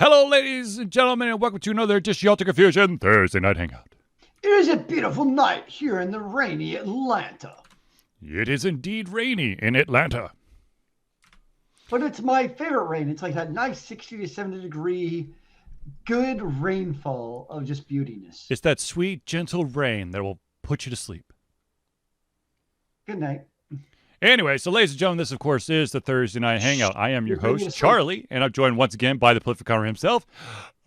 Hello, ladies and gentlemen, and welcome to another edition of Yelter Confusion Thursday Night Hangout. It is a beautiful night here in the rainy Atlanta. It is indeed rainy in Atlanta. But it's my favorite rain. It's like that nice 60 to 70 degree, good rainfall of just beautiness. It's that sweet, gentle rain that will put you to sleep. Good night. Anyway, so ladies and gentlemen, this, of course, is the Thursday Night Hangout. I am your host, Charlie, and I'm joined once again by the prolific Koran himself,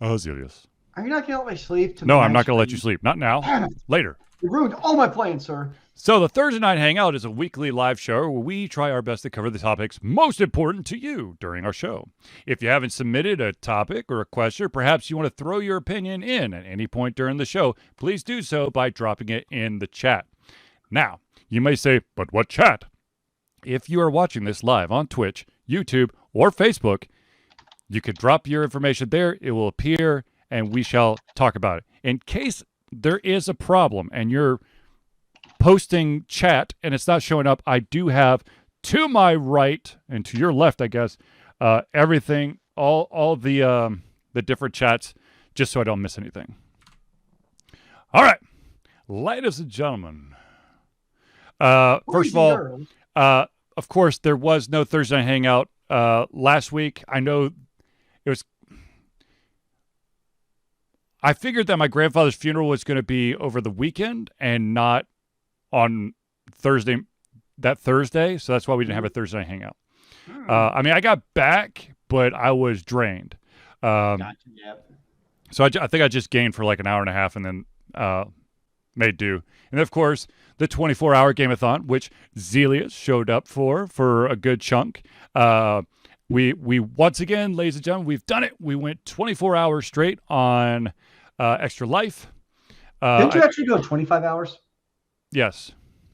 Zealeus. Are you not going to let me sleep? No, I'm not going to let you sleep. Not now. Later. You ruined all my plans, sir. So the Thursday Night Hangout is a weekly live show where we try our best to cover the topics most important to you during our show. If you haven't submitted a topic or a question, or perhaps you want to throw your opinion in at any point during the show, please do so by dropping it in the chat. Now, you may say, but what chat? If you are watching this live on Twitch, YouTube, or Facebook, you could drop your information there. It will appear, and we shall talk about it. In case there is a problem and you're posting chat and it's not showing up, I do have to my right and to your left, I guess, everything, all the different chats, just so I don't miss anything. All right, ladies and gentlemen. First of all, of course, there was no Thursday Night Hangout last week. I know it was. I figured that my grandfather's funeral was going to be over the weekend and not on Thursday, that Thursday. So that's why we didn't have a Thursday Night Hangout. I mean, I got back, but I was drained. Gotcha, yep. So I think I just gained for like an hour and a half and then made do. And of course, the 24-hour Game-a-thon, which Zealeus showed up for a good chunk. We once again, ladies and gentlemen, we've done it. We went 24 hours straight on Extra Life. Didn't you actually go 25 hours? Yes.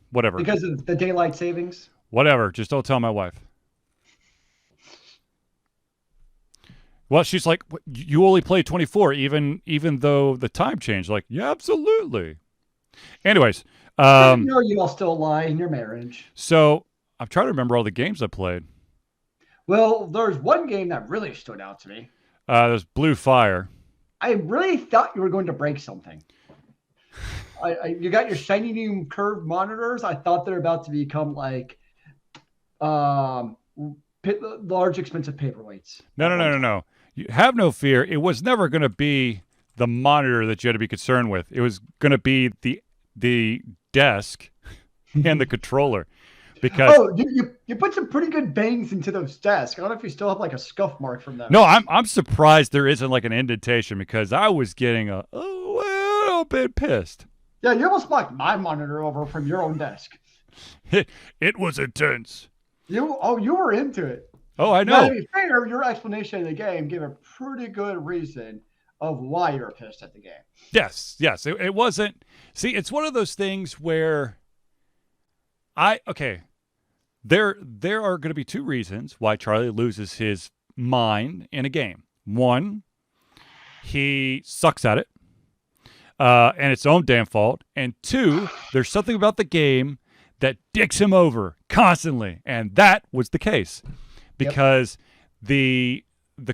Whatever. Because of the daylight savings? Whatever. Just don't tell my wife. Well, she's like, you only play 24, even though the time changed. Like, yeah, absolutely. Anyways. No, you all still lie in your marriage. So I'm trying to remember all the games I played. Well, there's one game that really stood out to me. There's Blue Fire. I really thought you were going to break something. You got your shiny new curved monitors. I thought they're about to become like large, expensive paperweights. No. You have no fear. It was never going to be the monitor that you had to be concerned with. It was going to be the desk and the controller. Because you put some pretty good bangs into those desks. I don't know if you still have like a scuff mark from them. No, I'm surprised there isn't like an indentation because I was getting a little bit pissed. Yeah, you almost knocked my monitor over from your own desk. It was intense. You were into it. Oh, I know. Now, to be fair, your explanation of the game gave a pretty good reason of why you're pissed at the game. Yes. It wasn't. See, it's one of those things where there are going to be two reasons why Charlie loses his mind in a game. One, he sucks at it, and it's his own damn fault. And two, there's something about the game that dicks him over constantly, and that was the case because the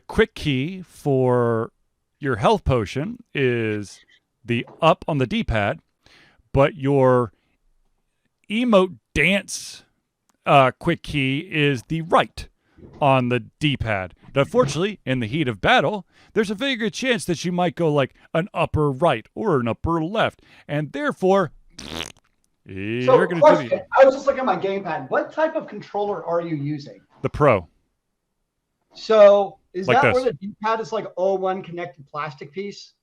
quick key for your health potion is the up on the D-pad, but your emote dance quick key is the right on the D-pad. Now, unfortunately, in the heat of battle, there's a very good chance that you might go like an upper right or an upper left, and therefore, you're going to do. I was just looking at my gamepad. What type of controller are you using? The Pro. So is like that this. where the D-pad is like all one connected plastic piece?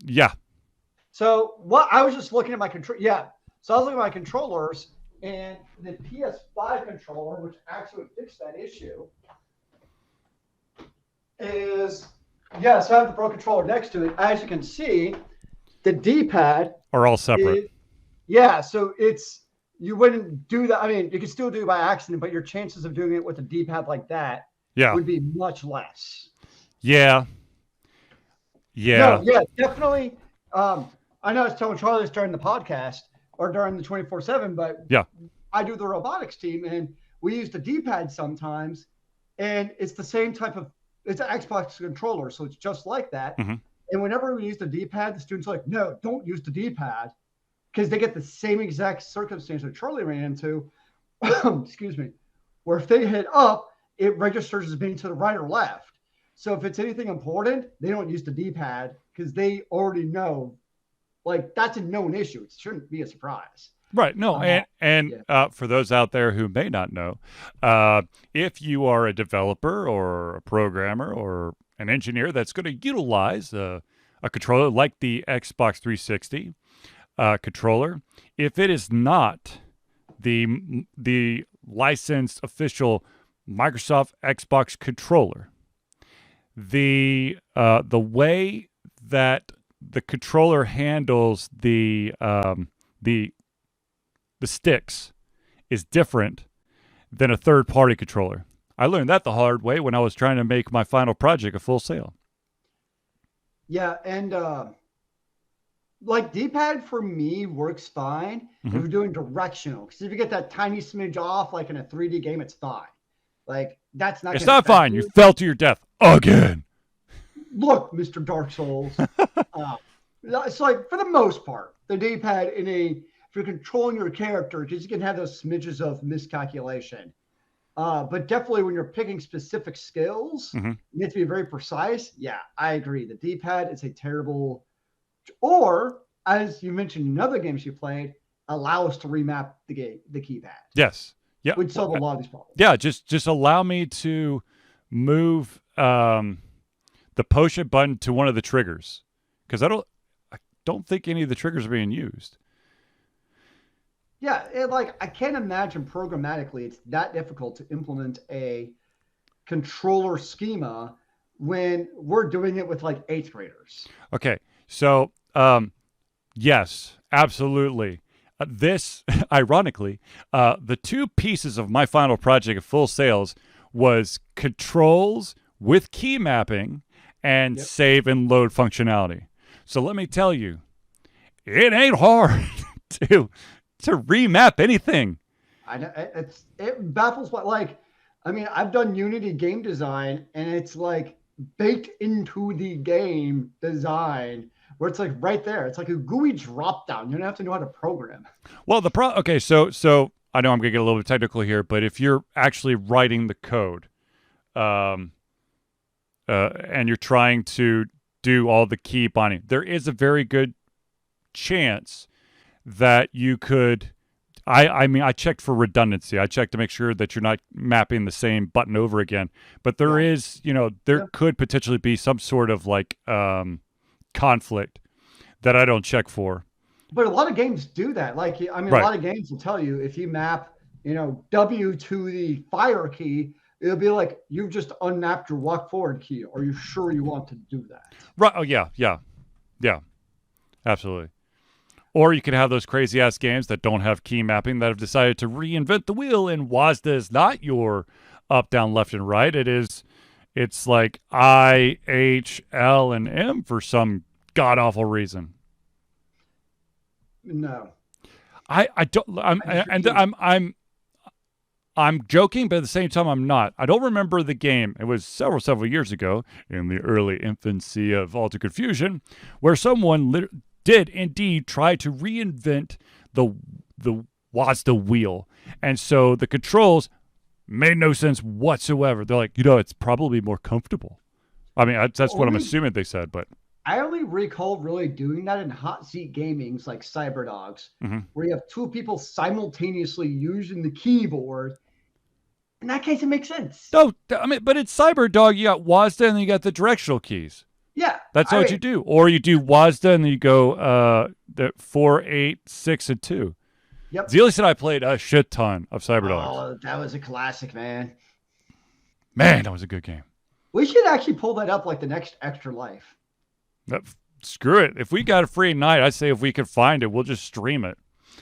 Yeah. So what I was just looking at my control. Yeah. So I was looking at my controllers. And the PS5 controller, which actually fixed that issue, is, so I have the Pro controller next to it. As you can see, the D-pad are all separate. So you wouldn't do that. I mean, you could still do it by accident, but your chances of doing it with a D-pad like that would be much less. Yeah. No, definitely. I know I was telling Charlie this during the podcast, or during the 24/7, but I do the robotics team and we use the D-pad sometimes, and it's the same type of it's an Xbox controller, so it's just like that. Mm-hmm. And whenever we use the D-pad, the students are like, no, don't use the D-pad, because they get the same exact circumstance that Charlie ran into. Excuse me, where if they hit up, it registers as being to the right or left. So if it's anything important, they don't use the D-pad because they already know, like, that's a known issue. It shouldn't be a surprise. Right. No, for those out there who may not know, if you are a developer or a programmer or an engineer that's going to utilize a controller like the Xbox 360 controller, if it is not the licensed official Microsoft Xbox controller, the way that the controller handles the sticks is different than a third-party controller. I learned that the hard way when I was trying to make my final project a Full Sail. Yeah, and like D-pad for me works fine if you're doing directional. Because if you get that tiny smidge off, like in a 3D game, it's fine. Like that's not. It's not fine. You fell to your death again. Look, Mr. Dark Souls. It's like for the most part, the D-pad if you're controlling your character, because you can have those smidges of miscalculation. But definitely when you're picking specific skills, you have to be very precise. Yeah, I agree. The D-pad is a terrible, or as you mentioned in other games you played, allow us to remap the keypad. Yes. Yeah. We'd solve a lot of these problems. Yeah, just allow me to move the potion button to one of the triggers. Because I don't think any of the triggers are being used. Yeah, I can't imagine programmatically it's that difficult to implement a controller schema when we're doing it with like 8th graders. Okay, so yes, absolutely. This, ironically, the two pieces of my final project of Full Sails was controls with key mapping and save and load functionality. So let me tell you, it ain't hard to remap anything. I know it baffles what I've done Unity game design and it's like baked into the game design where it's like right there. It's like a GUI drop down. You don't have to know how to program. Well, okay, so I know I'm gonna get a little bit technical here, but if you're actually writing the code, and you're trying to do all the key binding, there is a very good chance that you could. I mean, I checked for redundancy. I checked to make sure that you're not mapping the same button over again. But there is, there could potentially be some sort of conflict that I don't check for. But a lot of games do that. A lot of games will tell you if you map, W to the fire key, it'll be like you've just unmapped your walk forward key. Are you sure you want to do that? Right. Oh, yeah. Absolutely. Or you could have those crazy-ass games that don't have key mapping that have decided to reinvent the wheel, and WASD is not your up, down, left, and right. It's like I, H, L, and M for some god-awful reason. No. I don't. I'm joking, but at the same time, I'm not. I don't remember the game. It was several years ago, in the early infancy of Alter Confusion, where someone did indeed try to reinvent the WASD wheel, and so the controls made no sense whatsoever. They're like, it's probably more comfortable. I mean, that's what I'm assuming they said, but I only recall really doing that in hot seat gamings like Cyberdogs, where you have two people simultaneously using the keyboard. In that case, it makes sense. No, I mean, but it's Cyberdog. You got WASD and then you got the directional keys. Yeah, that's what you do. Or you do WASD and then you go the 4, 8, 6, and 2. Yep. Zealeus and I played a shit ton of Cyberdogs. Oh, that was a classic, man. Man, that was a good game. We should actually pull that up like the next Extra Life. Screw it. If we got a free night, I'd say if we could find it, we'll just stream it.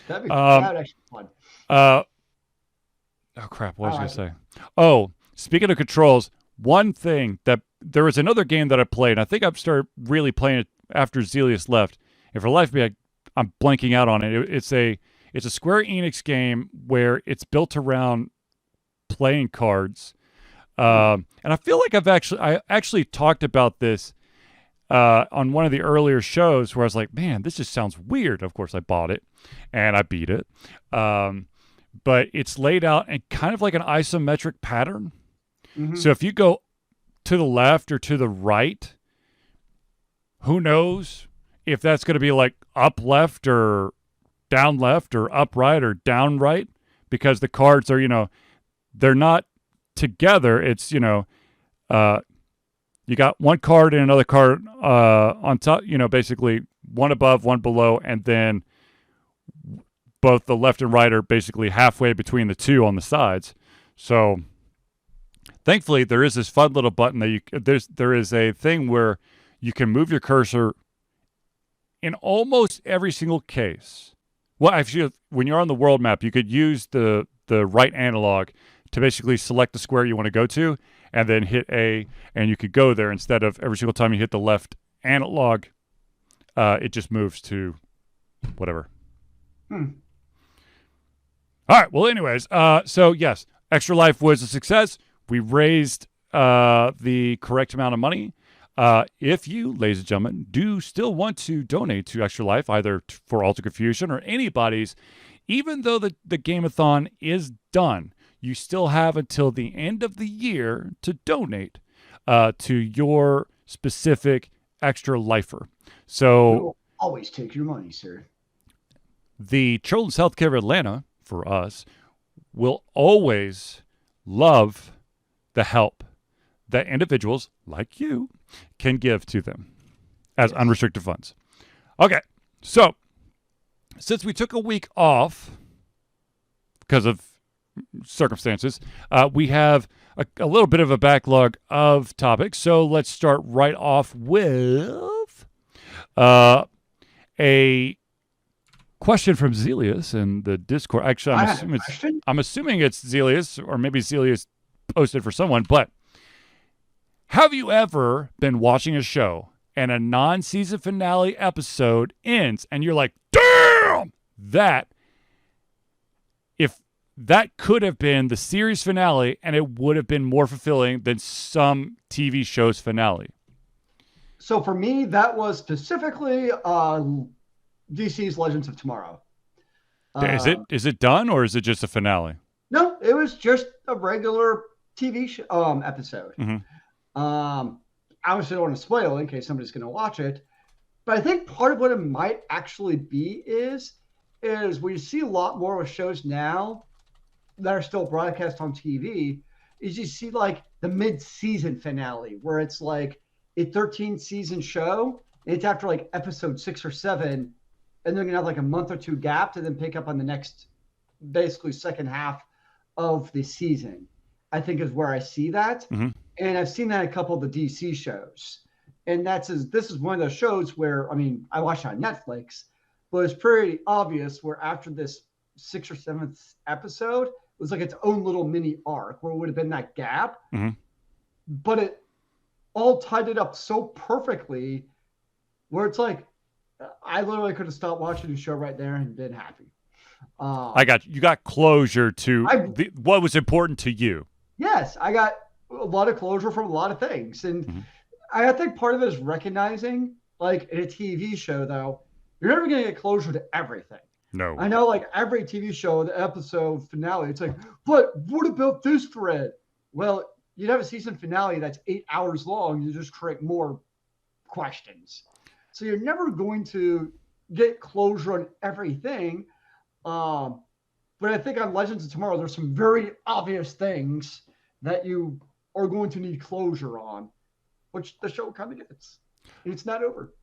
That'd be actually fun. Oh, crap. What was I going to say? Oh, speaking of controls, one thing that there was another game that I played, and I think I've started really playing it after Zealeus left. And for the life of me, I'm blanking out on it. It's a Square Enix game where it's built around playing cards. And I feel like I actually talked about this on one of the earlier shows where I was like, man, this just sounds weird. Of course, I bought it and I beat it. But it's laid out in kind of like an isometric pattern. Mhm. So if you go to the left or to the right, who knows if that's going to be like up left or down left or up right or down right, because the cards are, they're not together. It's, you got one card and another card on top, basically one above, one below, and then both the left and right are basically halfway between the two on the sides. So thankfully there is this fun little button that there is a thing where you can move your cursor in almost every single case. Well, actually, when you're on the world map, you could use the right analog to basically select the square you want to go to and then hit A, and you could go there instead of every single time you hit the left analog, it just moves to whatever. All right. Well, anyways, so yes, Extra Life was a success. We raised the correct amount of money. If you, ladies and gentlemen, do still want to donate to Extra Life, either for Alter Confusion or anybody's, even though the Game-a-thon is done, you still have until the end of the year to donate to your specific Extra Lifer. So We'll always take your money, sir. The Children's Healthcare of Atlanta, for us, will always love the help that individuals like you can give to them as unrestricted funds. Okay, so since we took a week off because of circumstances, we have a little bit of a backlog of topics. So let's start right off with a question from Zealeus in the Discord. Actually, I'm assuming it's Zealeus, or maybe Zealeus posted for someone, but have you ever been watching a show and a non-season finale episode ends and you're like, damn, if that could have been the series finale and it would have been more fulfilling than some TV show's finale? So for me, that was specifically DC's Legends of Tomorrow. Is it done, or is it just a finale? No, it was just a regular TV episode. Obviously, I don't want to spoil it in case somebody's going to watch it. But I think part of what it might actually be is we see a lot more with shows now that are still broadcast on TV, is you see like the mid-season finale where it's like a 13-season show. And it's after like episode 6 or 7, and they're going to have like a month or two gap to then pick up on the next, basically second half of the season, I think is where I see that. And I've seen that in a couple of the DC shows. And this is one of those shows where, I mean, I watched it on Netflix, but it's pretty obvious where after this 6th or 7th episode, it was like its own little mini arc where it would have been that gap. But it all tied it up so perfectly where it's like, I literally could have stopped watching the show right there and been happy. You got closure to what was important to you. Yes, I got a lot of closure from a lot of things. And I think part of it is recognizing, like in a TV show, though, you're never going to get closure to everything. No. I know, like every TV show, the episode finale, it's like, but what about this thread? Well, you'd have a season finale that's 8 hours long. You just create more questions. So you're never going to get closure on everything. But I think on Legends of Tomorrow, there's some very obvious things that you are going to need closure on, which the show kind of gets. And it's not over.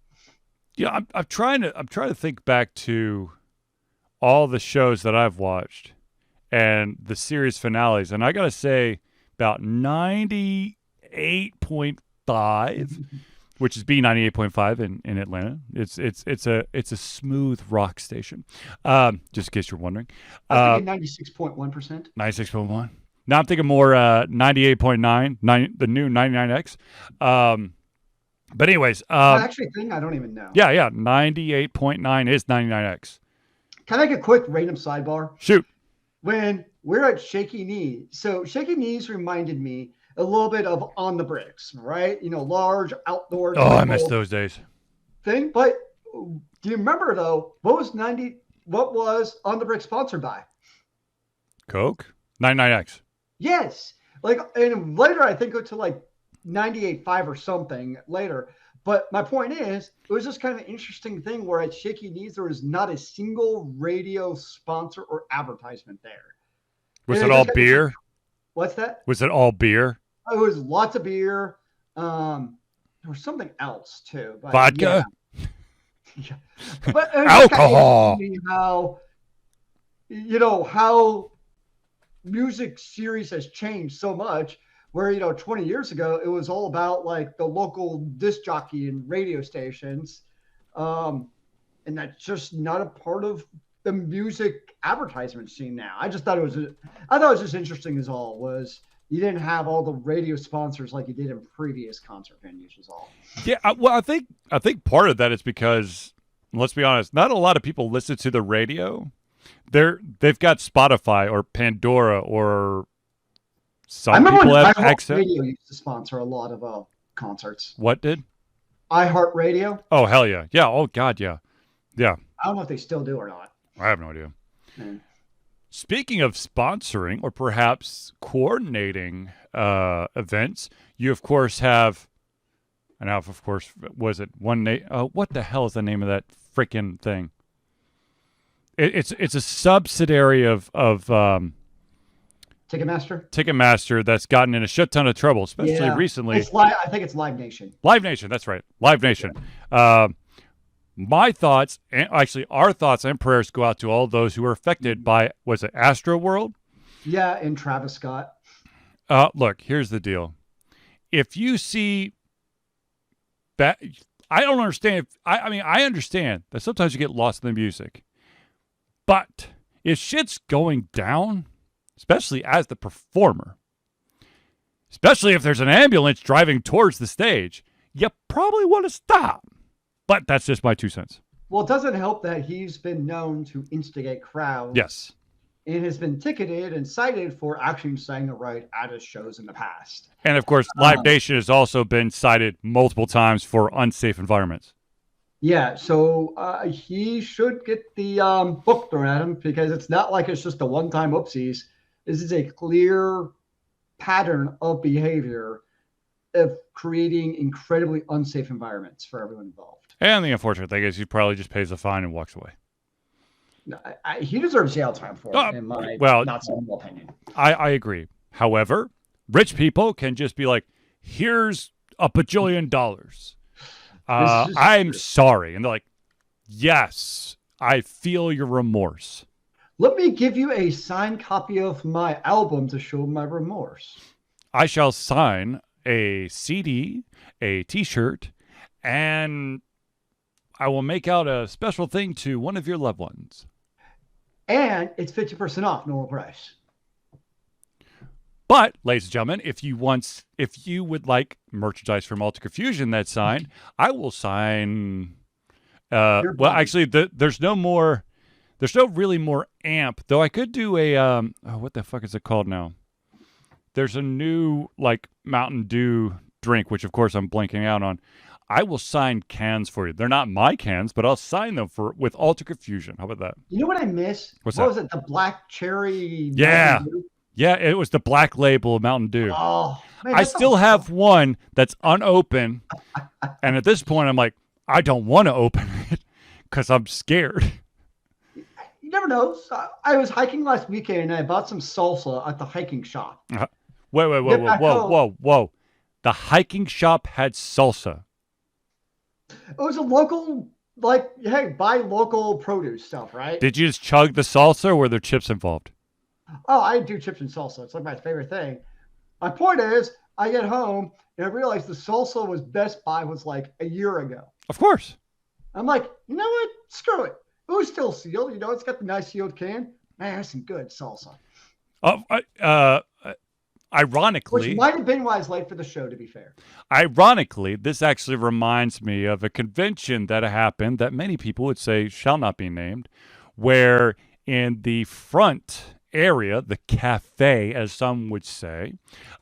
Yeah, I'm trying to think back to all the shows that I've watched and the series finales, and I gotta say about 98.5. Which is B98.5 in Atlanta. It's a smooth rock station. Just in case you're wondering. I'm thinking 96.1%. 96.1. Now I'm thinking more 98.9, the new 99X. But anyways. Actually, thing I don't even know. Yeah. 98.9 is 99X. Can I make a quick random sidebar? Shoot. When we're at Shaky Knees. So Shaky Knees reminded me a little bit of on the bricks, right? Large outdoor Oh, I type miss of those days. thing. But do you remember though? What was on the brick sponsored by? Coke? 99X. Yes. Like, and later I think it to like 98.5 or something later. But my point is, it was just kind of an interesting thing where at Shaky Knees there was not a single radio sponsor or advertisement there. Was And it all beer? What's that? Was it all beer? It was lots of beer. There was something else too. But Vodka? Yeah. But alcohol. How how music series has changed so much. Where 20 years ago it was all about like the local disc jockey and radio stations, and that's just not a part of the music advertisement scene now. I thought it was just interesting as all was. You didn't have all the radio sponsors like you did in previous concert venues is all. Yeah, well, I think part of that is because, let's be honest, not a lot of people listen to the radio. They've got Spotify or Pandora or some people have access. Radio used to sponsor a lot of concerts. What did? iHeartRadio. Oh, hell yeah. Yeah, oh God, yeah. Yeah. I don't know if they still do or not. I have no idea. Mm. Speaking of sponsoring or perhaps coordinating events, you of course have, and of course, was it one name? What the hell is the name of that freaking thing? It's a subsidiary of Ticketmaster that's gotten in a shit ton of trouble, especially recently. I think it's Live Nation. Live Nation, that's right. Live Nation. My thoughts, and actually our thoughts and prayers go out to all those who were affected by, was it Astro World? Yeah, and Travis Scott. Look, here's the deal. If you see that, I don't understand. I mean, I understand that sometimes you get lost in the music. But if shit's going down, especially as the performer, especially if there's an ambulance driving towards the stage, you probably want to stop. But that's just my 2 cents. Well, it doesn't help that he's been known to instigate crowds. Yes. And has been ticketed and cited for actually saying the right at his shows in the past. And, of course, Live Nation has also been cited multiple times for unsafe environments. Yeah, so he should get the book thrown at him because it's not like it's just a one-time oopsies. This is a clear pattern of behavior of creating incredibly unsafe environments for everyone involved. And the unfortunate thing is he probably just pays a fine and walks away. He deserves jail time for it, in my not so humble opinion. I agree. However, rich people can just be like, here's $1 bajillion. I'm sorry. And they're like, yes, I feel your remorse. Let me give you a signed copy of my album to show my remorse. I shall sign a CD, a T-shirt, and I will make out a special thing to one of your loved ones. And it's 50% off normal price. But, ladies and gentlemen, if you would like merchandise from Alter Confusion that's signed, I will sign. Well, actually, there's no really more amp. Though I could do a what the fuck is it called now? There's a new like Mountain Dew drink, which of course I'm blanking out on. I will sign cans for you. They're not my cans, but I'll sign them with Alter Confusion. How about that? You know what I miss? What was it? The black cherry? Yeah. Yeah, it was the black label of Mountain Dew. Oh, man, I still have one that's unopened. And at this point, I'm like, I don't want to open it because I'm scared. You never know. So I was hiking last weekend and I bought some salsa at the hiking shop. Whoa. The hiking shop had salsa. It was a local, like, hey, buy local produce stuff, right? Did you just chug the salsa or were there chips involved? Oh, I do chips and salsa. It's like my favorite thing. My point is, I get home and I realized the salsa was Best Buy was like a year ago. Of course. I'm like, you know what? Screw it. It was still sealed. You know, it's got the nice sealed can. Man, that's some good salsa. Ironically, which might have been why I was late for the show, to be fair. Ironically, this actually reminds me of a convention that happened that many people would say shall not be named, where in the front area, the cafe, as some would say.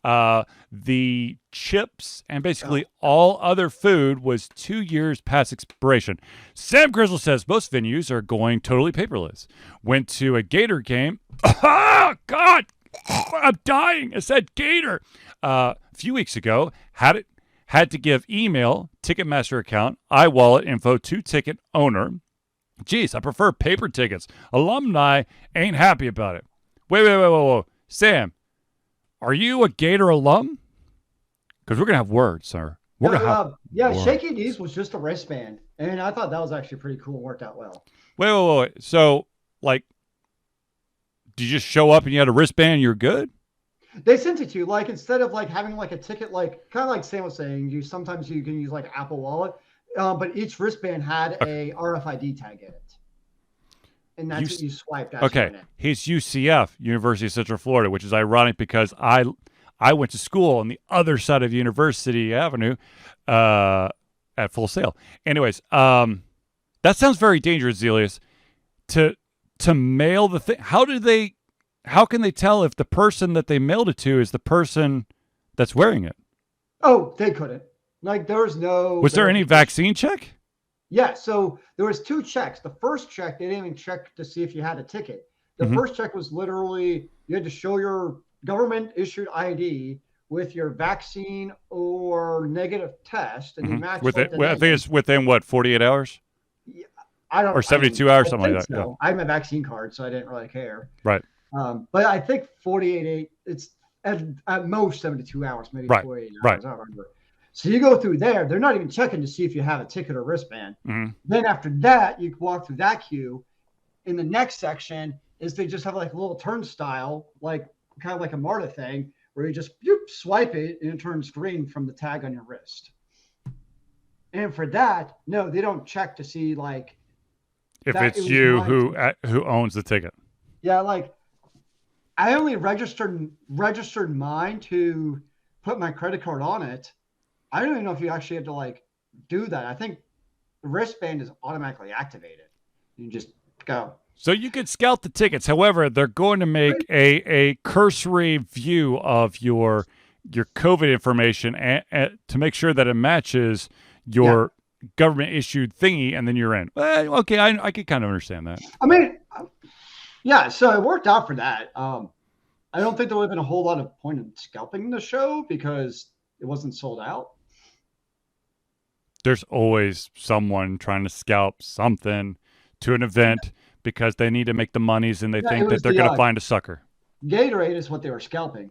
The chips and basically all other food was 2 years past expiration. Sam Grizzle says most venues are going totally paperless. Went to a Gator game. Oh, God, I'm dying. I said Gator. A few weeks ago, had to give email, Ticketmaster account, iWallet info to ticket owner. Geez, I prefer paper tickets. Alumni ain't happy about it. Wait. Sam, are you a Gator alum? Because we're going to have words, sir. We're going to have words. Shaky Knees was just a wristband. And I thought that was actually pretty cool and worked out well. Wait. So, like, did you just show up and you had a wristband and you're good? They sent it to you. Like, instead of, like, having, like, a ticket, like, kind of like Sam was saying, sometimes you can use, like, Apple Wallet. But each wristband had a RFID tag in it. And that's what you swiped at. Okay, he's UCF, University of Central Florida, which is ironic because I went to school on the other side of University Avenue at Full Sail. Anyways, that sounds very dangerous, Zealeus. To mail the thing, how can they tell if the person that they mailed it to is the person that's wearing it? Oh, they couldn't. Like, there was no... Was there any vaccine check? Yeah, so there was 2 checks. The first check, they didn't even check to see if you had a ticket. The first check was literally, you had to show your government-issued ID with your vaccine or negative test, and you matched I think it's within, 48 hours? Yeah, or 72 hours, something like that. So. Yeah. I have my vaccine card, so I didn't really care. Right. But I think 48, it's at most 72 hours, maybe 48 hours. Right. I don't remember. So you go through there. They're not even checking to see if you have a ticket or wristband. Then after that, you walk through that queue. In the next section is they just have like a little turnstile, like kind of like a MARTA thing, where you just swipe it and it turns green from the tag on your wrist. And for that, no, they don't check to see like if it's you who owns the ticket. Yeah, like I only registered mine to put my credit card on it. I don't even know if you actually have to like do that. I think the wristband is automatically activated. You just go. So you can scout the tickets. However, they're going to make a cursory view of your COVID information to make sure that it matches your government issued thingy, and then you're in. Okay, I could kind of understand that. I mean, yeah. So it worked out for that. I don't think there would have been a whole lot of point in scalping the show because it wasn't sold out. There's always someone trying to scalp something to an event because they need to make the monies and they think that they're going to find a sucker. Gatorade is what they were scalping.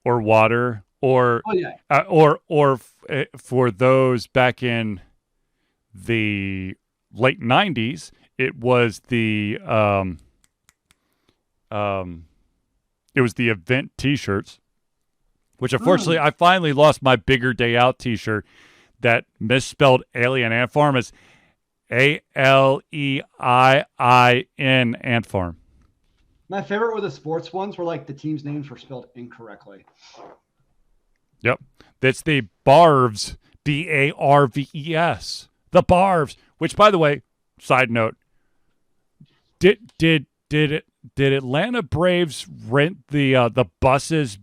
Or water, or for those back in the late 90s, it was the event T-shirts. Which, unfortunately, I finally lost my Bigger Day Out T-shirt that misspelled Alien Ant Farm as ALEIIN Ant Farm. My favorite were the sports ones where, like, the team's names were spelled incorrectly. Yep. That's the Barves, BARVES. The Barves, which, by the way, side note, did Atlanta Braves rent the buses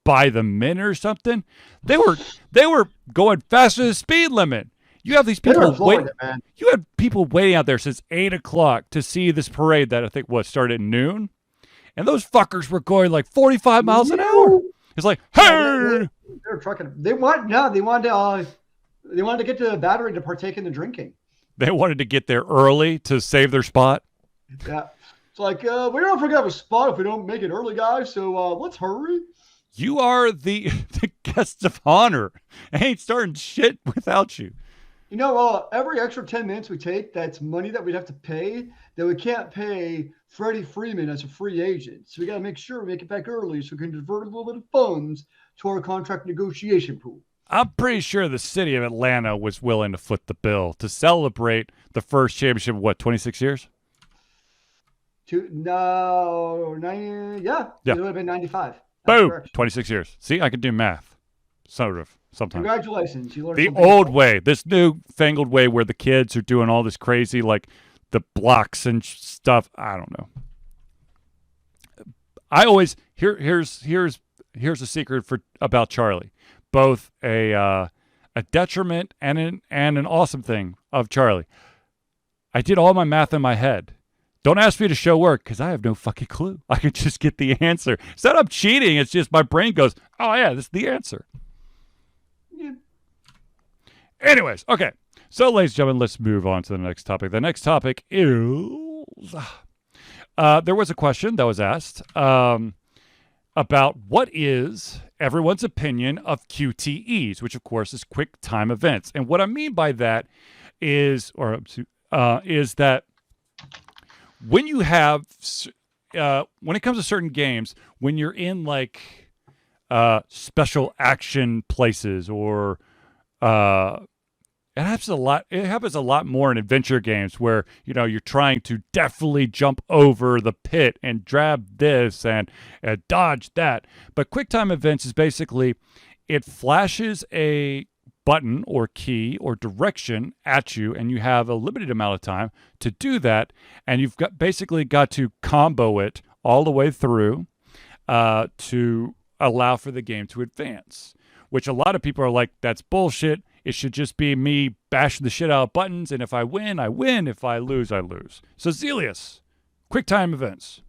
by the minute or something? They were going faster than the speed limit. You have these people waiting. You had people waiting out there since 8:00 to see this parade that I think started at noon, and those fuckers were going like 45 miles an hour. It's like, hey, they were trucking. They wanted to get to the Battery to partake in the drinking. They wanted to get there early to save their spot. Yeah, it's like we don't forget a spot if we don't make it early, guys. So let's hurry. You are the guest of honor. I ain't starting shit without you. You know, every extra 10 minutes we take, that's money that we'd have to pay that we can't pay Freddie Freeman as a free agent. So we got to make sure we make it back early so we can divert a little bit of funds to our contract negotiation pool. I'm pretty sure the city of Atlanta was willing to foot the bill to celebrate the first championship of 26 years? It would have been 95. Boom! 26 years. See, I can do math. Sort of, sometimes. Congratulations. You learned the old way, this newfangled way where the kids are doing all this crazy, like the blocks and stuff. I don't know. I always here's a secret about Charlie, both a detriment and an awesome thing of Charlie. I did all my math in my head. Don't ask me to show work because I have no fucking clue. I can just get the answer. It's not I'm cheating. It's just my brain goes, oh yeah, this is the answer. Yeah. Anyways, okay. So, ladies and gentlemen, let's move on to the next topic. The next topic is there was a question that was asked about what is everyone's opinion of QTEs, which of course is quick time events. And what I mean by that is that when you have, when it comes to certain games, when you're in like special action places or it happens a lot more in adventure games where, you're trying to definitely jump over the pit and grab this and dodge that. But QuickTime events is basically, it flashes a button or key or direction at you, and you have a limited amount of time to do that. And you've basically got to combo it all the way through to allow for the game to advance, which a lot of people are like, that's bullshit. It should just be me bashing the shit out of buttons, and if I win, I win. If I lose, I lose. So, Zealeus, QuickTime events.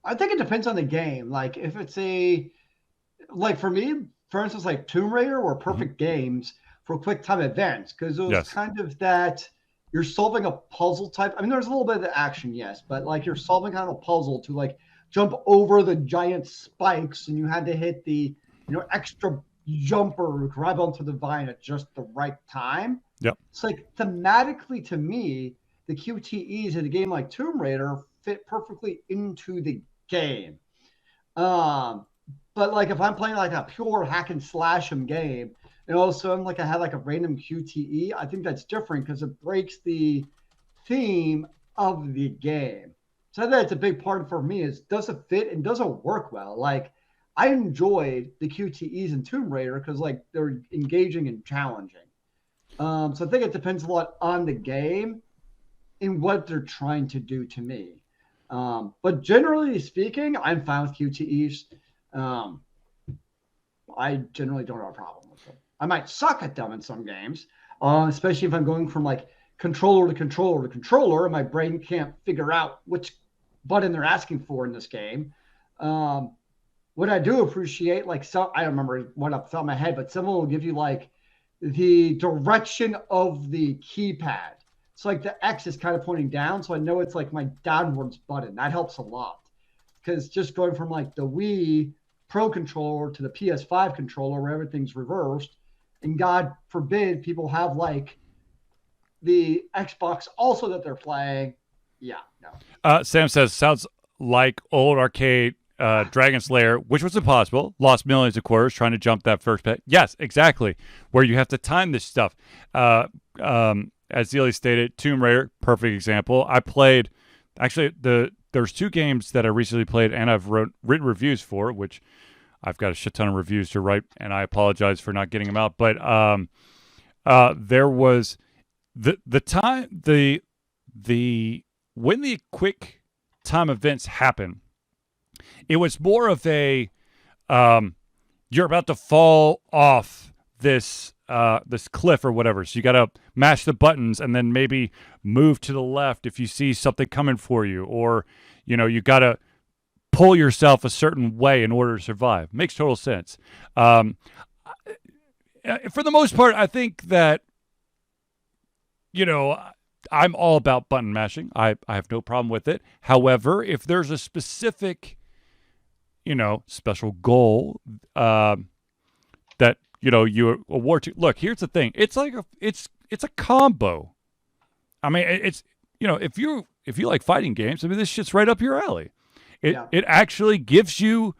I think it depends on the game. Like, if it's like for me, for instance, like Tomb Raider were perfect games for QuickTime events because it was kind of that you're solving a puzzle type. I mean, there's a little bit of the action, yes, but like you're solving kind of a puzzle to like jump over the giant spikes, and you had to hit the extra jumper, grab onto the vine at just the right time. Yep. It's like thematically to me, the QTEs in a game like Tomb Raider fit perfectly into the game. But like if I'm playing like a pure hack and slash 'em game, and all of a sudden like I had like a random QTE, I think that's different because it breaks the theme of the game. So that's a big part for me is does it fit and does it work well? Like I enjoyed the QTEs in Tomb Raider because like they're engaging and challenging. So I think it depends a lot on the game and what they're trying to do to me. But generally speaking, I'm fine with QTEs. I generally don't have a problem with them. I might suck at them in some games, especially if I'm going from like controller to controller to controller, and my brain can't figure out which button they're asking for in this game. What I do appreciate, like I don't remember one off the top of my head, but someone will give you like the direction of the keypad. So like the X is kind of pointing down, so I know it's like my downwards button. That helps a lot because just going from like the Wii Pro controller to the PS5 controller where everything's reversed, and God forbid people have like the Xbox also that they're playing. Yeah, no. Sam says, sounds like old arcade Dragon Slayer, which was impossible, lost millions of quarters trying to jump that first pit. Yes, exactly. Where you have to time this stuff. As Zealeus stated, Tomb Raider, perfect example. I played, actually, there's two games that I recently played and I've written reviews for, which I've got a shit ton of reviews to write, and I apologize for not getting them out. But there was the time, when the quick time events happen, it was more of a you're about to fall off this cliff or whatever. So you got to mash the buttons and then maybe move to the left if you see something coming for you, or you got to pull yourself a certain way in order to survive. Makes total sense. For the most part, I think that I'm all about button mashing. I have no problem with it. However, if there's a specific special goal that you award to. Look, here's the thing. It's like it's a combo. I mean, it's if you like fighting games, I mean, this shit's right up your alley. It actually gives you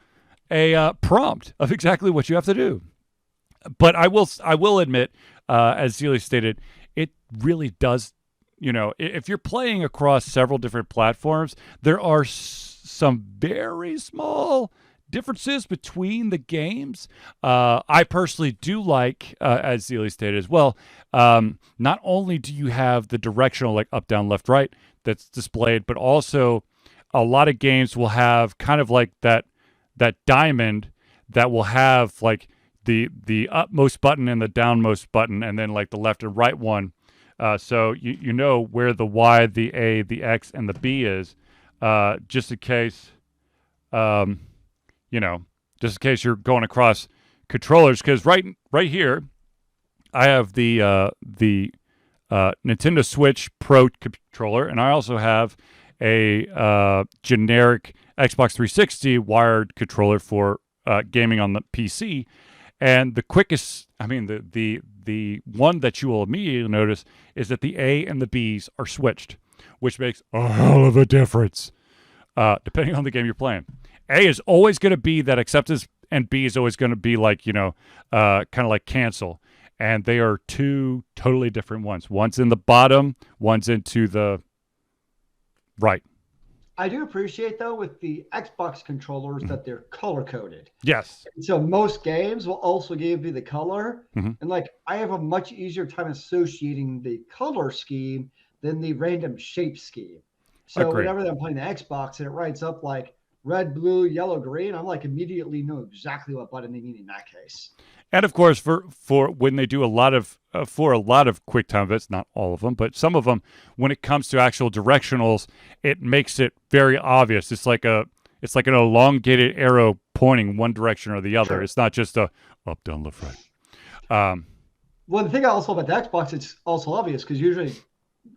a prompt of exactly what you have to do. But I will admit, as Zealeus stated, it really does. If you're playing across several different platforms, there are some very small differences between the games. I personally do like, as Zealeus stated as well, not only do you have the directional, like up, down, left, right, that's displayed, but also a lot of games will have kind of like that diamond that will have like the upmost button and the downmost button, and then like the left and right one. So you know where the Y, the A, the X, and the B is, just in case, just in case you're going across controllers. Because right here, I have the Nintendo Switch Pro controller, and I also have a generic Xbox 360 wired controller for gaming on the PC. And the quickest, the one that you will immediately notice is that the A and the B's are switched, which makes a hell of a difference, depending on the game you're playing. A is always going to be that acceptance, and B is always going to be like, kind of like cancel. And they are two totally different ones. One's in the bottom, one's into the right. I do appreciate, though, with the Xbox controllers that they're color-coded. Yes. So most games will also give you the color. Mm-hmm. And, like, I have a much easier time associating the color scheme than the random shape scheme. So Agreed. whenever I'm playing the Xbox and it writes up, like, red, blue, yellow, green, I'm, like, immediately know exactly what button they mean in that case. And of course, for when they do a lot of QuickTime events, not all of them, but some of them, when it comes to actual directionals, it makes it very obvious. It's like an elongated arrow pointing one direction or the other. Sure. It's not just a up, down, left, right. Well, the thing also about the Xbox, it's also obvious because usually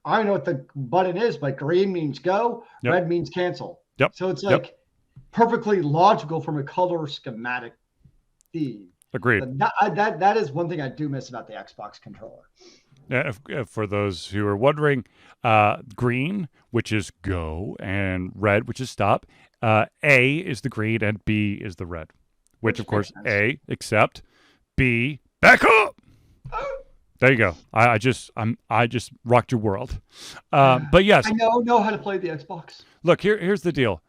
I know what the button is, but green means go, yep. Red means cancel. Yep. So it's like perfectly logical from a color schematic theme. Agreed. That is one thing I do miss about the Xbox controller. For those who are wondering, green, which is go, and red, which is stop. A is the green and B is the red. Which of course, A, accept. B, back up. There you go. I just rocked your world. But yes, I know how to play the Xbox. Look, here's the deal.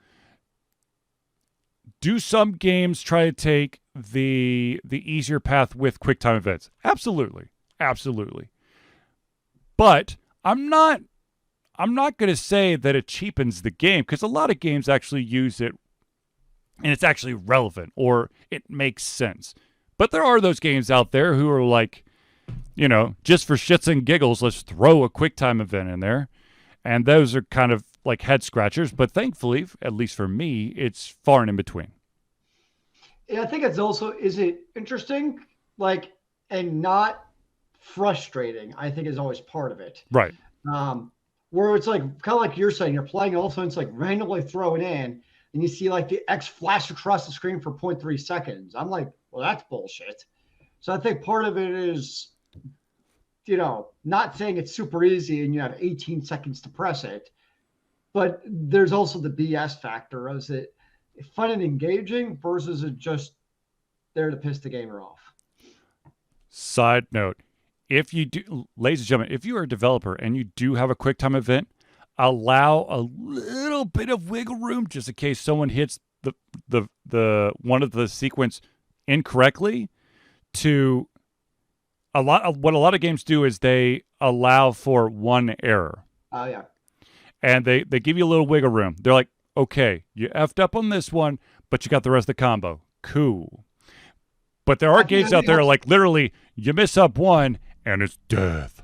Do some games try to take the easier path with QuickTime events? Absolutely. But I'm not going to say that it cheapens the game, because a lot of games actually use it and it's actually relevant or it makes sense. But there are those games out there who are like, just for shits and giggles, let's throw a QuickTime event in there. And those are kind of like head scratchers, but thankfully, at least for me, it's far and in between. Yeah, I think it's also, is it interesting, like, and not frustrating, I think is always part of it. Right. Where it's like, kind of like you're saying, you're playing, all of a sudden it's like randomly thrown in, and you see like the X flash across the screen for 0.3 seconds. I'm like, well, that's bullshit. So I think part of it is, not saying it's super easy and you have 18 seconds to press it, but there's also the BS factor. Is it fun and engaging versus it just there to piss the gamer off? Side note, if you do, ladies and gentlemen, if you are a developer and you do have a QuickTime event, allow a little bit of wiggle room just in case someone hits the one of the sequence incorrectly. What a lot of games do is they allow for one error. Oh yeah. And they give you a little wiggle room. They're like, okay, you effed up on this one, but you got the rest of the combo. Cool. But there are games out there like literally you miss up one and it's death.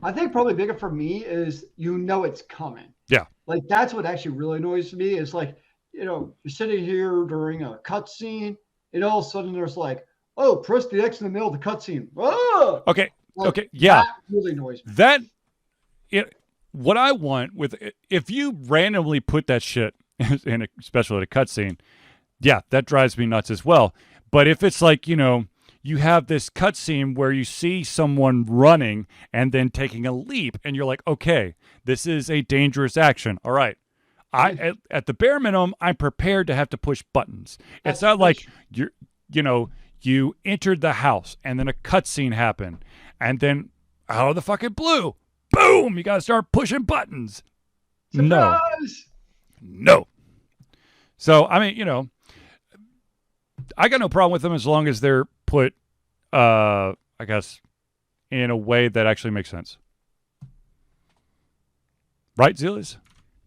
I think probably bigger for me is it's coming. Yeah. Like that's what actually really annoys me is like, you're sitting here during a cutscene and all of a sudden there's like, oh, press the X in the middle of the cutscene. Oh! Okay. Like, okay. Yeah. That really annoys me. What I want with if you randomly put that shit in, especially at a cutscene, yeah, that drives me nuts as well. But if it's like, you have this cutscene where you see someone running and then taking a leap, and you're like, okay, this is a dangerous action. All right. At the bare minimum, I'm prepared to have to push buttons. It's not like you entered the house and then a cutscene happened, and then out of the fucking blue, boom, you got to start pushing buttons. Surprise! No. So, I got no problem with them as long as they're put, I guess, in a way that actually makes sense. Right, Zealeus?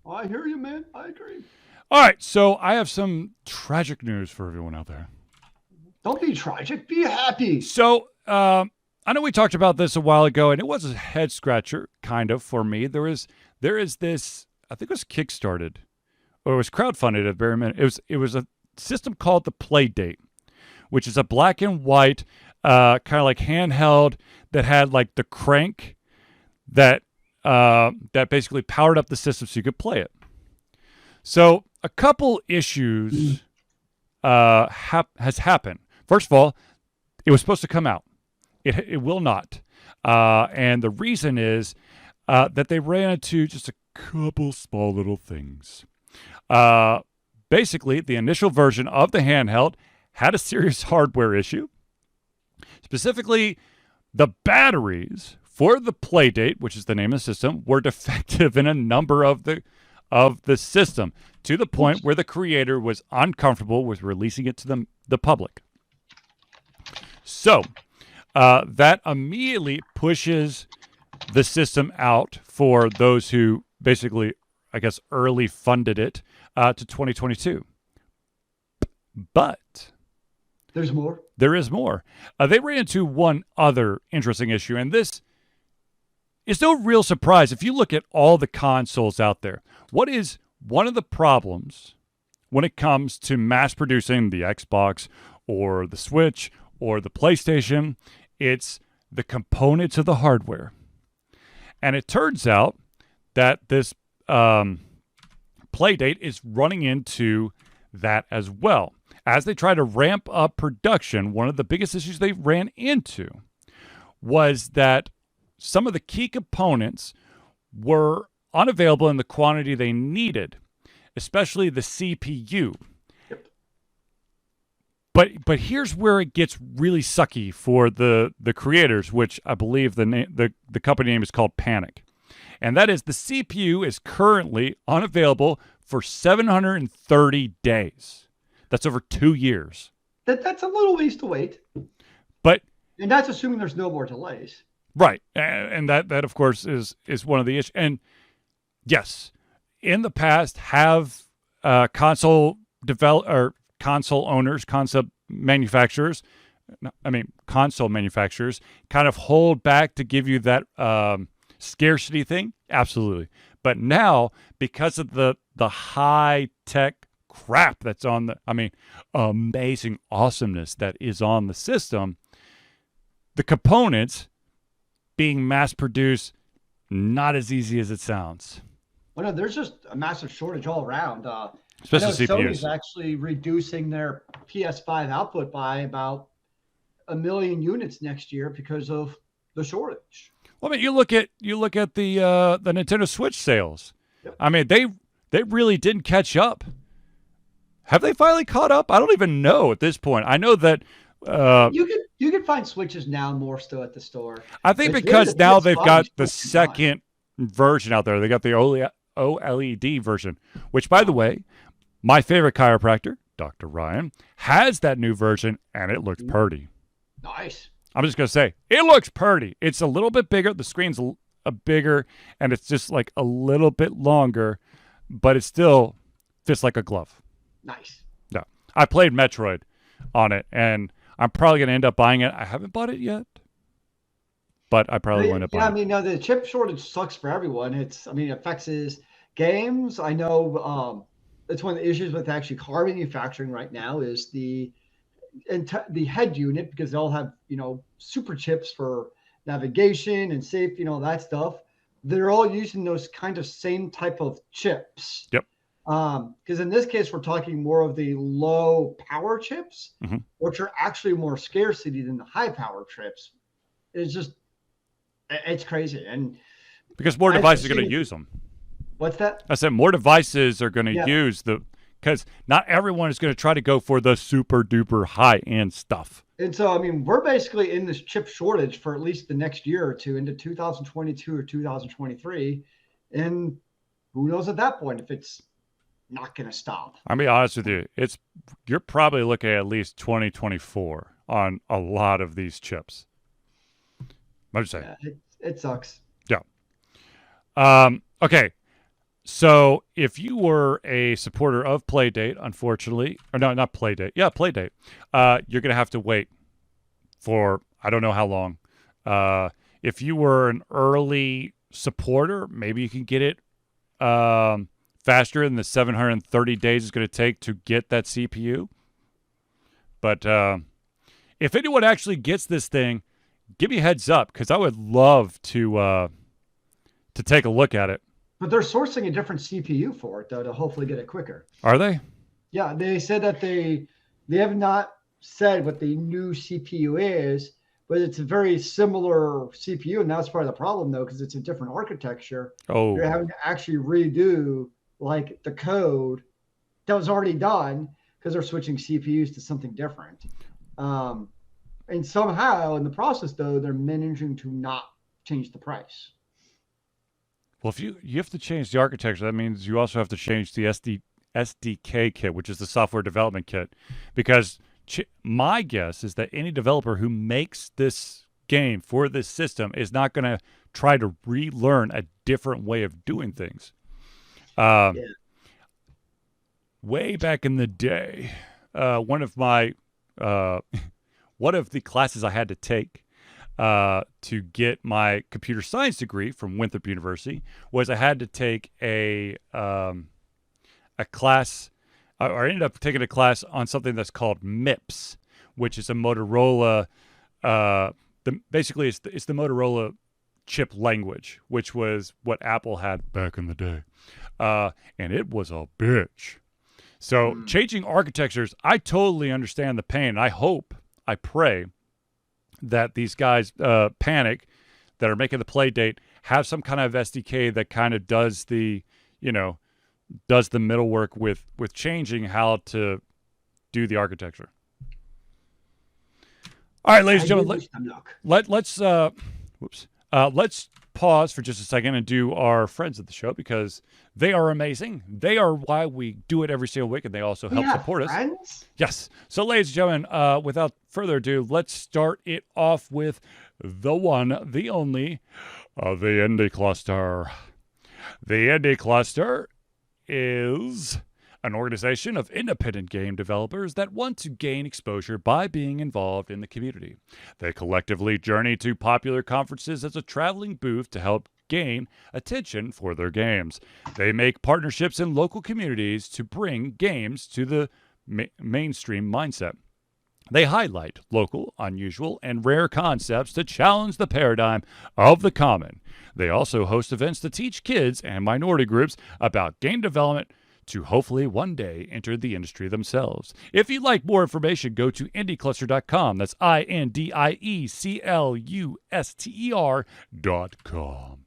I hear you, man. I agree. All right, so I have some tragic news for everyone out there. Don't be tragic. Be happy. So I know we talked about this a while ago, and it was a head scratcher, kind of, for me. There is this, I think it was kickstarted, or it was crowdfunded at very minute. It was a system called the PlayDate, which is a black and white, kind of like handheld that had like the crank that basically powered up the system so you could play it. So a couple issues has happened. First of all, it was supposed to come out. It will not. And the reason is that they ran into just a couple small little things. Basically, the initial version of the handheld had a serious hardware issue. Specifically, the batteries for the PlayDate, which is the name of the system, were defective in a number of the system, to the point where the creator was uncomfortable with releasing it to the public. So that immediately pushes the system out for those who basically, I guess, early funded it to 2022. But there's more. There is more. They ran into one other interesting issue, and this is no real surprise. If you look at all the consoles out there, what is one of the problems when it comes to mass producing the Xbox or the Switch or the PlayStation? It's the components of the hardware. And it turns out that this PlayDate is running into that as well. As they try to ramp up production, one of the biggest issues they ran into was that some of the key components were unavailable in the quantity they needed, especially the CPU. But here's where it gets really sucky for the creators, which I believe the company name is called Panic. And that is the CPU is currently unavailable for 730 days. That's over 2 years. That's a little ways to wait. And that's assuming there's no more delays. Right. And that of course is one of the issues. And yes, in the past have console manufacturers kind of hold back to give you that scarcity thing. Absolutely. But now, because of the high tech crap that's on amazing awesomeness that is on the system, the components being mass produced, not as easy as it sounds. Well, no, there's just a massive shortage all around. Especially CPUs. Sony's actually reducing their PS5 output by about 1 million units next year because of the shortage. Well, I mean, you look at the Nintendo Switch sales. Yep. I mean, they really didn't catch up. Have they finally caught up? I don't even know at this point. I know that you can find Switches now more still at the store. I think because now they've got the second version out there. They got the OLED version, which, by the way, my favorite chiropractor, Dr. Ryan, has that new version, and it looks pretty. Nice. I'm just going to say, it looks pretty. It's a little bit bigger. The screen's a bigger, and it's just like a little bit longer, but it still fits like a glove. Nice. Yeah. I played Metroid on it, and I'm probably going to end up buying it. I haven't bought it yet, but I probably will end up buying it. I mean, no, the chip shortage sucks for everyone. It affects his games. I know that's one of the issues with actually car manufacturing right now is the head unit, because they all have, super chips for navigation and safety and all that stuff. They're all using those kind of same type of chips. Yep. Because in this case, we're talking more of the low power chips, which are actually more scarcity than the high power chips. It's crazy. And because more devices are going to use them. What's that? I said more devices are going to use because not everyone is going to try to go for the super duper high end stuff. And so, we're basically in this chip shortage for at least the next year or two into 2022 or 2023. And who knows at that point if it's not going to stop. I'll be honest with you. You're probably looking at least 2024 on a lot of these chips. I'm just saying. Yeah, it sucks. Yeah. Okay. So if you were a supporter of PlayDate, unfortunately, or no, not PlayDate, yeah, PlayDate, you're gonna have to wait for I don't know how long. If you were an early supporter, maybe you can get it faster than the 730 days it's going to take to get that CPU. But if anyone actually gets this thing, give me a heads up because I would love to take a look at it. But they're sourcing a different CPU for it though to hopefully get it quicker. Are they? Yeah, they said that they have not said what the new CPU is, but it's a very similar CPU, and that's part of the problem though, because it's a different architecture. Oh, You're having to actually redo like the code that was already done because they're switching CPUs to something different. And somehow in the process though, they're managing to not change the price. well, if you have to change the architecture, that means you also have to change the SDK kit, which is the software development kit, because my guess is that any developer who makes this game for this system is not going to try to relearn a different way of doing things. Yeah. Way back in the day, one of my one of the classes I had to take to get my computer science degree from Winthrop University was I had to take a class. I ended up taking a class on something that's called MIPS, which is a Motorola. Basically, it's the Motorola chip language, which was what Apple had back in the day, and it was a bitch. So changing architectures, I totally understand the pain. I pray that these guys panic that are making the PlayDate have some kind of SDK that kind of does the middle work with changing how to do the architecture. All right, ladies and gentlemen, let's pause for just a second and do our friends of the show because they are amazing. They are why we do it every single week, and they also help support us. Friends? Yes. So, ladies and gentlemen, without further ado, let's start it off with the one, the only, the Indie Cluster. The Indie Cluster is an organization of independent game developers that want to gain exposure by being involved in the community. They collectively journey to popular conferences as a traveling booth to help gain attention for their games. They make partnerships in local communities to bring games to the mainstream mindset. They highlight local, unusual, and rare concepts to challenge the paradigm of the common. They also host events to teach kids and minority groups about game development to hopefully one day enter the industry themselves. If you'd like more information, go to indiecluster.com. That's INDIECLUSTER.com.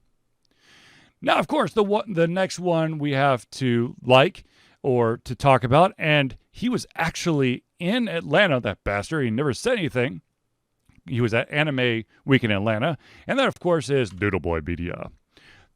Now, of course, the next one we have to like or to talk about, and he was actually in Atlanta, that bastard. He never said anything. He was at Anime Week in Atlanta, and that, of course, is Noodle Boy Media.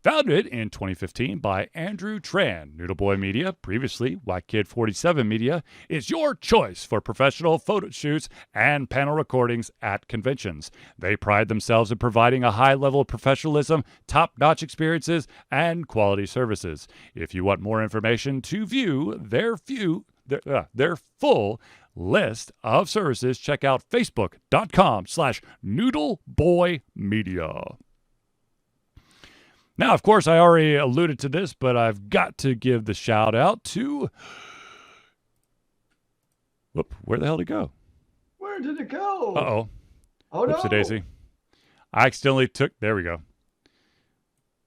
Founded in 2015 by Andrew Tran, Noodle Boy Media, previously White Kid 47 Media, is your choice for professional photo shoots and panel recordings at conventions. They pride themselves in providing a high level of professionalism, top-notch experiences, and quality services. If you want more information to view their full list of services, check out facebook.com/noodleboymedia. Now, of course, I already alluded to this, but I've got to give the shout out to... Whoop, where the hell did it go? Where did it go? Uh-oh. Oh, no. Whoopsie daisy. I accidentally took... There we go.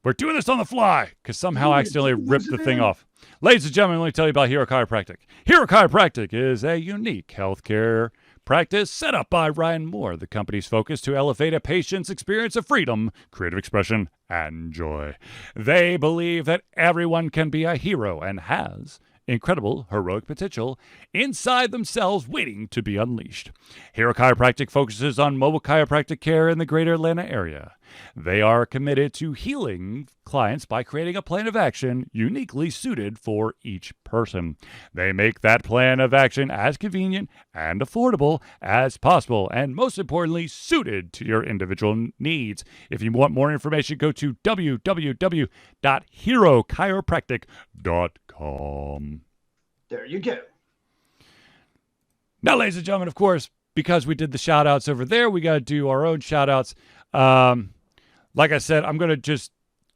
We're doing this on the fly, because somehow I accidentally ripped the thing off. Ladies and gentlemen, let me tell you about Hero Chiropractic. Hero Chiropractic is a unique healthcare practice set up by Ryan Moore, the company's focus to elevate a patient's experience of freedom, creative expression, and joy. They believe that everyone can be a hero and has incredible heroic potential inside themselves waiting to be unleashed. Hero Chiropractic focuses on mobile chiropractic care in the greater Atlanta area. They are committed to healing clients by creating a plan of action uniquely suited for each person. They make that plan of action as convenient and affordable as possible, and most importantly, suited to your individual needs. If you want more information, go to www.herochiropractic.com. There you go. Now, ladies and gentlemen, of course, because we did the shout outs over there, we got to do our own shout outs. Like I said, I'm going to just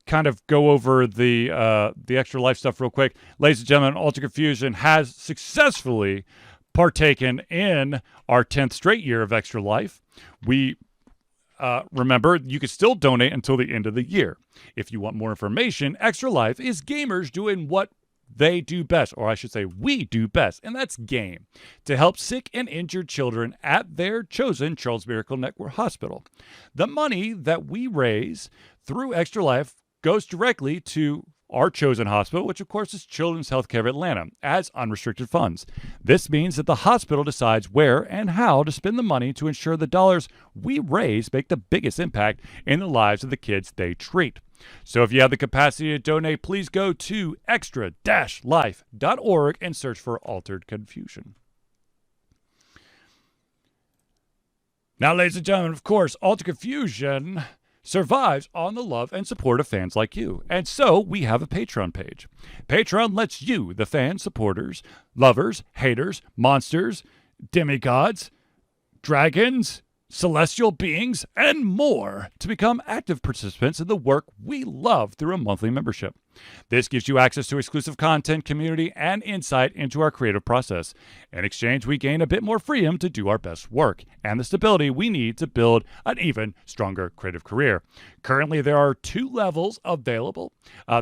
kind of go over the Extra Life stuff real quick. Ladies and gentlemen, Alter Confusion has successfully partaken in our 10th straight year of Extra Life. We remember, you can still donate until the end of the year. If you want more information, Extra Life is gamers doing what they do best, or I should say we do best, and that's game, to help sick and injured children at their chosen Charles Miracle Network Hospital. The money that we raise through Extra Life goes directly to our chosen hospital, which of course is Children's Healthcare of Atlanta, as unrestricted funds. This means that the hospital decides where and how to spend the money to ensure the dollars we raise make the biggest impact in the lives of the kids they treat. So if you have the capacity to donate, please go to extra-life.org and search for Altered Confusion. Now, ladies and gentlemen, of course, Altered Confusion survives on the love and support of fans like you. And so we have a Patreon page. Patreon lets you, the fans, supporters, lovers, haters, monsters, demigods, dragons, celestial beings, and more to become active participants in the work we love through a monthly membership. This gives you access to exclusive content, community, and insight into our creative process. In exchange, we gain a bit more freedom to do our best work and the stability we need to build an even stronger creative career. Currently, there are 2 levels available.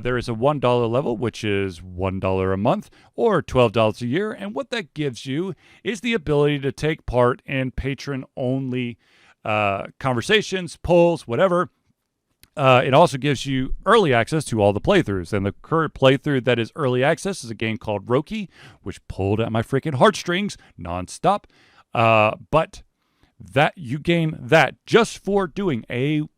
There is a $1 level, which is $1 a month or $12 a year. And what that gives you is the ability to take part in patron-only conversations, polls, whatever. It also gives you early access to all the playthroughs. And the current playthrough that is early access is a game called Roki, which pulled at my freaking heartstrings nonstop. But that you gain that just for doing $1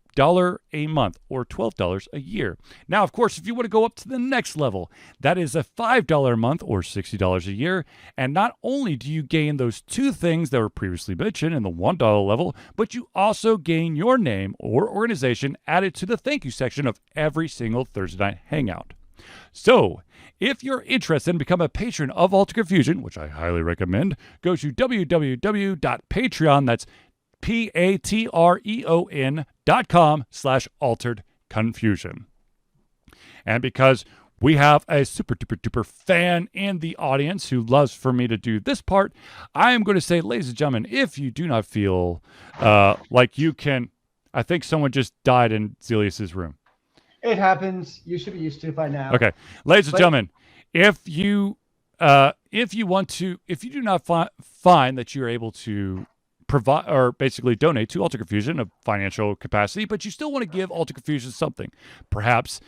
a month or $12 a year. Now, of course, if you want to go up to the next level, that is a $5 a month or $60 a year. And not only do you gain those 2 things that were previously mentioned in the $1 level, but you also gain your name or organization added to the thank you section of every single Thursday night hangout. So, if you're interested in becoming a patron of Alter Confusion, which I highly recommend, go to www.patreon, that's patreon.com/altered confusion. And because we have a super duper duper fan in the audience who loves for me to do this part, I am going to say, ladies and gentlemen, if you do not feel like you can, I think someone just died in Zealeus' room. It happens. You should be used to it by now. Okay, ladies and gentlemen, if you want to, if you do not find that you're able to provide or basically donate to Alter Confusion of financial capacity, but you still want to give Alter Confusion something. Perhaps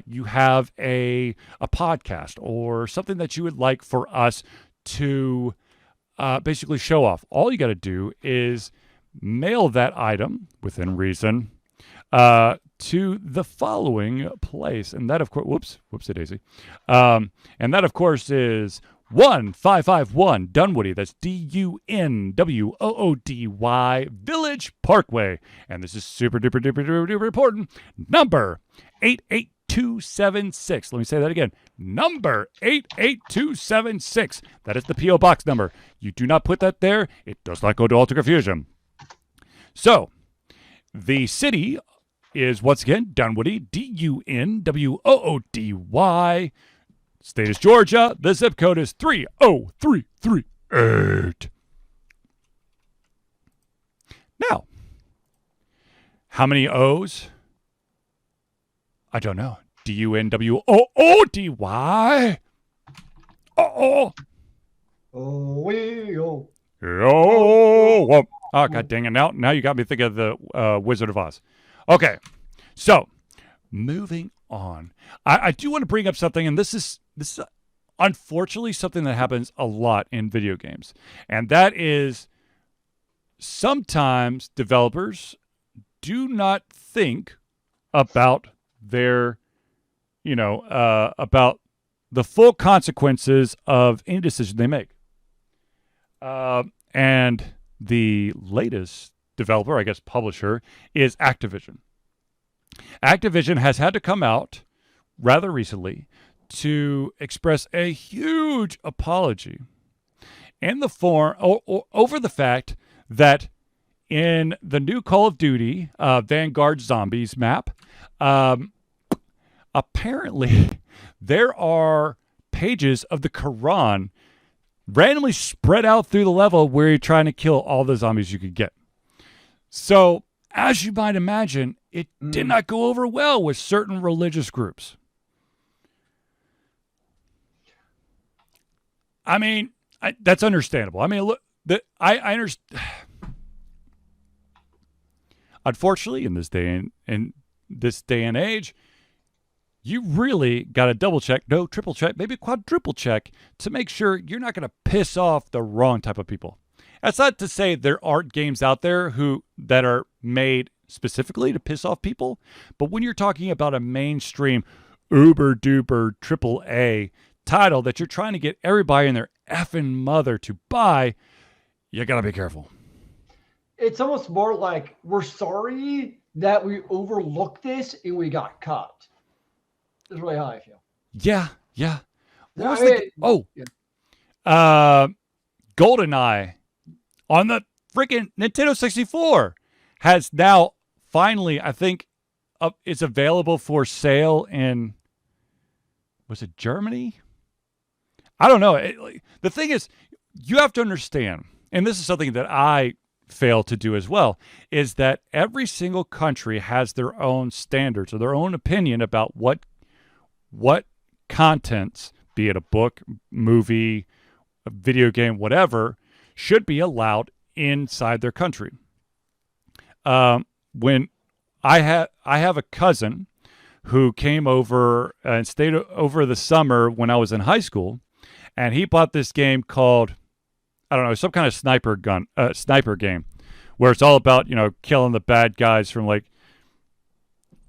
you have a podcast or something that you would like for us to basically show off. All you got to do is mail that item within reason to the following place, and that of course, whoopsie daisy, and that of course is 1551 Dunwoody, that's Dunwoody Village Parkway. And this is super duper duper duper duper important. Number 88276. Let me say that again. Number 88276. That is the P.O. Box number. You do not put that there, it does not go to Alter Confusion. So, the city is once again Dunwoody, Dunwoody. State is Georgia. The zip code is 30338. Now, how many O's? I don't know. Dunwoody. Oh, god dang it. Now you got me thinking of the Wizard of Oz. Okay, so moving on. I do want to bring up something, and this is unfortunately something that happens a lot in video games. And that is sometimes developers do not think about their, about the full consequences of any decision they make. And the latest developer, I guess publisher, is Activision. Activision has had to come out rather recently to express a huge apology in the form over the fact that in the new Call of Duty Vanguard Zombies map, apparently there are pages of the Koran randomly spread out through the level where you're trying to kill all the zombies you could get. So, as you might imagine, it did not go over well with certain religious groups. I mean, that's understandable. I mean, look, I understand. Unfortunately, in this day and age, you really got to double check, no, triple check, maybe quadruple check to make sure you're not going to piss off the wrong type of people. That's not to say there aren't games out there that are made specifically to piss off people, but when you're talking about a mainstream uber duper triple A title that you're trying to get everybody and their effing mother to buy, you got to be careful. It's almost more like we're sorry that we overlooked this and we got caught. That's really how I feel. Yeah. GoldenEye on the freaking Nintendo 64 has now finally, I think, it's available for sale in, was it Germany? I don't know. The thing is, you have to understand, and this is something that I fail to do as well, is that every single country has their own standards or their own opinion about what contents, be it a book, movie, a video game, whatever, should be allowed inside their country. When I have a cousin who came over and stayed over the summer when I was in high school, and he bought this game called, I don't know, some kind of sniper game, where it's all about, killing the bad guys from like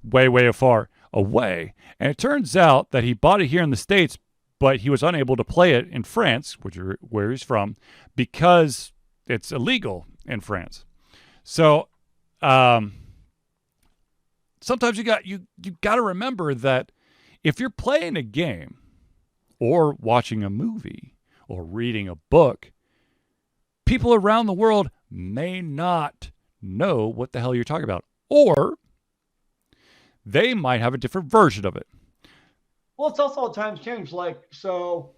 way far away. And it turns out that he bought it here in the States, but he was unable to play it in France, where he's from, because it's illegal in France. So sometimes you got to remember that if you're playing a game or watching a movie or reading a book, people around the world may not know what the hell you're talking about, or they might have a different version of it. Well, it's also times change. Like, so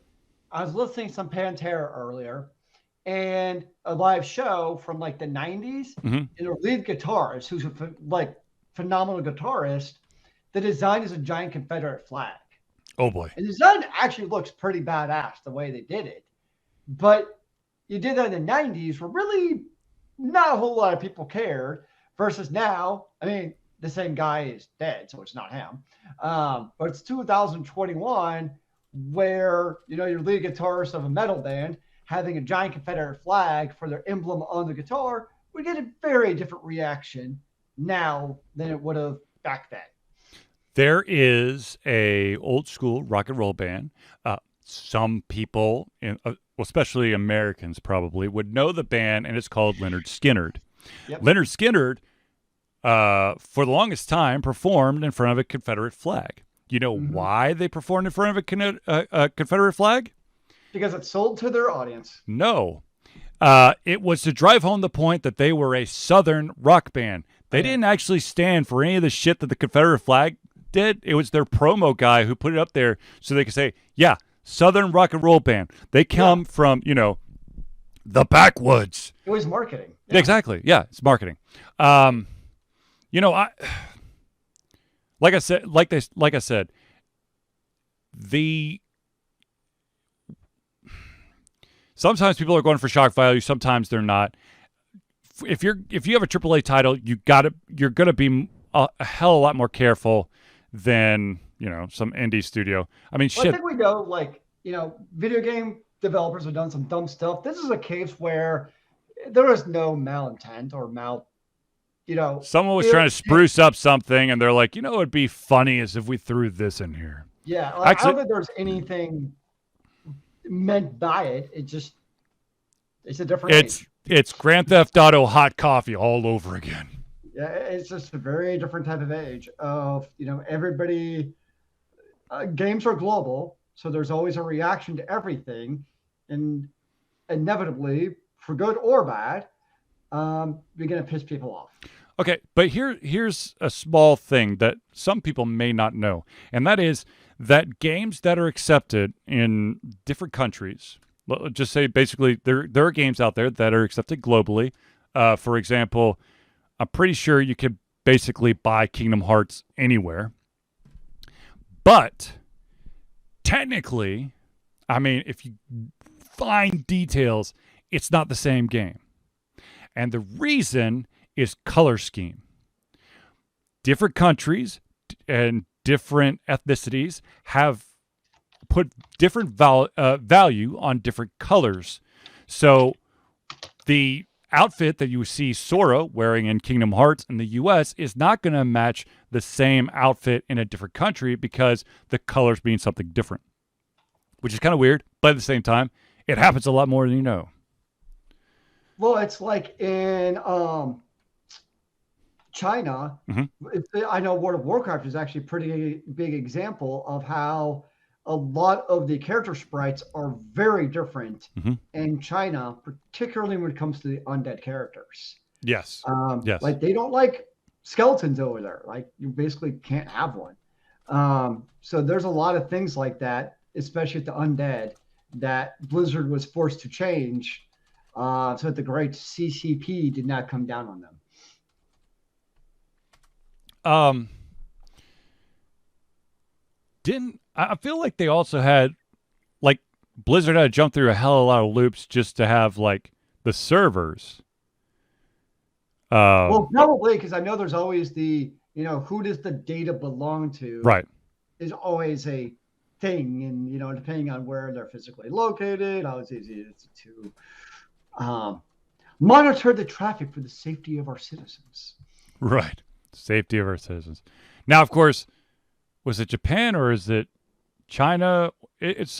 I was listening to some Pantera earlier, and a live show from like the 90s, and their lead guitarist, who's a phenomenal guitarist, the design is a giant Confederate flag. Oh boy. And the design actually looks pretty badass the way they did it. But you did that in the 90s where really not a whole lot of people cared, versus now, I mean, the same guy is dead, so it's not him. But it's 2021 where, your lead guitarist of a metal band having a giant Confederate flag for their emblem on the guitar would get a very different reaction now than it would have back then. There is a old school rock and roll band. Some people, especially Americans probably, would know the band, and it's called Lynyrd Skynyrd. Yep. Lynyrd Skynyrd, for the longest time, performed in front of a Confederate flag. You know why they performed in front of a Confederate flag? Because it sold to their audience. No. It was to drive home the point that they were a Southern rock band. They didn't actually stand for any of the shit that the Confederate flag did. It was their promo guy who put it up there so they could say, yeah, Southern rock and roll band. They come from, the backwoods. It was marketing. Yeah. Exactly. Yeah, it's marketing. Like I said, sometimes people are going for shock value, sometimes they're not. If you have a AAA title, you're gonna be a hell of a lot more careful than some indie studio. I mean, shit. I think we know, video game developers have done some dumb stuff. This is a case where there is no malintent or Someone was trying to spruce up something, and they're like, it'd be funny as if we threw this in here. Yeah, I don't think there's anything meant by it. It's a different age. It's Grand Theft Auto hot coffee all over again. Yeah, it's just a very different type of age of, everybody, games are global. So there's always a reaction to everything. And inevitably, for good or bad, you're going to piss people off. Okay, but here's a small thing that some people may not know. And that is that games that are accepted in different countries, just say basically there are games out there that are accepted globally. For example, I'm pretty sure you could basically buy Kingdom Hearts anywhere. But technically, if you find details, it's not the same game. And the reason is color scheme. Different countries and different ethnicities have put different value on different colors. So the outfit that you see Sora wearing in Kingdom Hearts in the US is not going to match the same outfit in a different country because the colors mean something different, which is kind of weird, but at the same time, it happens a lot more than you know. Well, it's like in China. I know World of Warcraft is actually a pretty big example of how a lot of the character sprites are very different in China, particularly when it comes to the undead characters. Yes. Yes. Like they don't like skeletons over there. Like you basically can't have one. So there's a lot of things like that, especially with the undead, that Blizzard was forced to change so that the great CCP did not come down on them. I feel like they also had, like, Blizzard had to jump through a hell of a lot of loops just to have, like, the servers. Well, probably because I know there's always the, who does the data belong to? Right. Is always a thing. And, depending on where they're physically located, how it's easy to monitor the traffic for the safety of our citizens. Right. Safety of our citizens. Now, of course, was it Japan or is it China? It's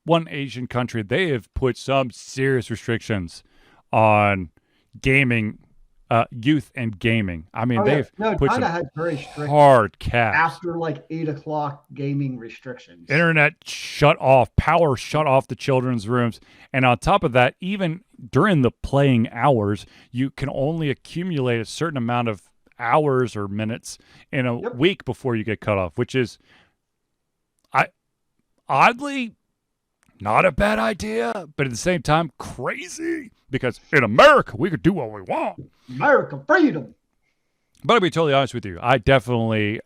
one Asian country. They have put some serious restrictions on gaming, youth and gaming. They've put China some has very strict hard caps. After like 8:00 gaming restrictions. Internet shut off, power shut off the children's rooms. And on top of that, even during the playing hours, you can only accumulate a certain amount of hours or minutes in a week before you get cut off, which is oddly not a bad idea, but at the same time crazy, because in America we could do what we want. America freedom. But I'll be totally honest with you, I definitely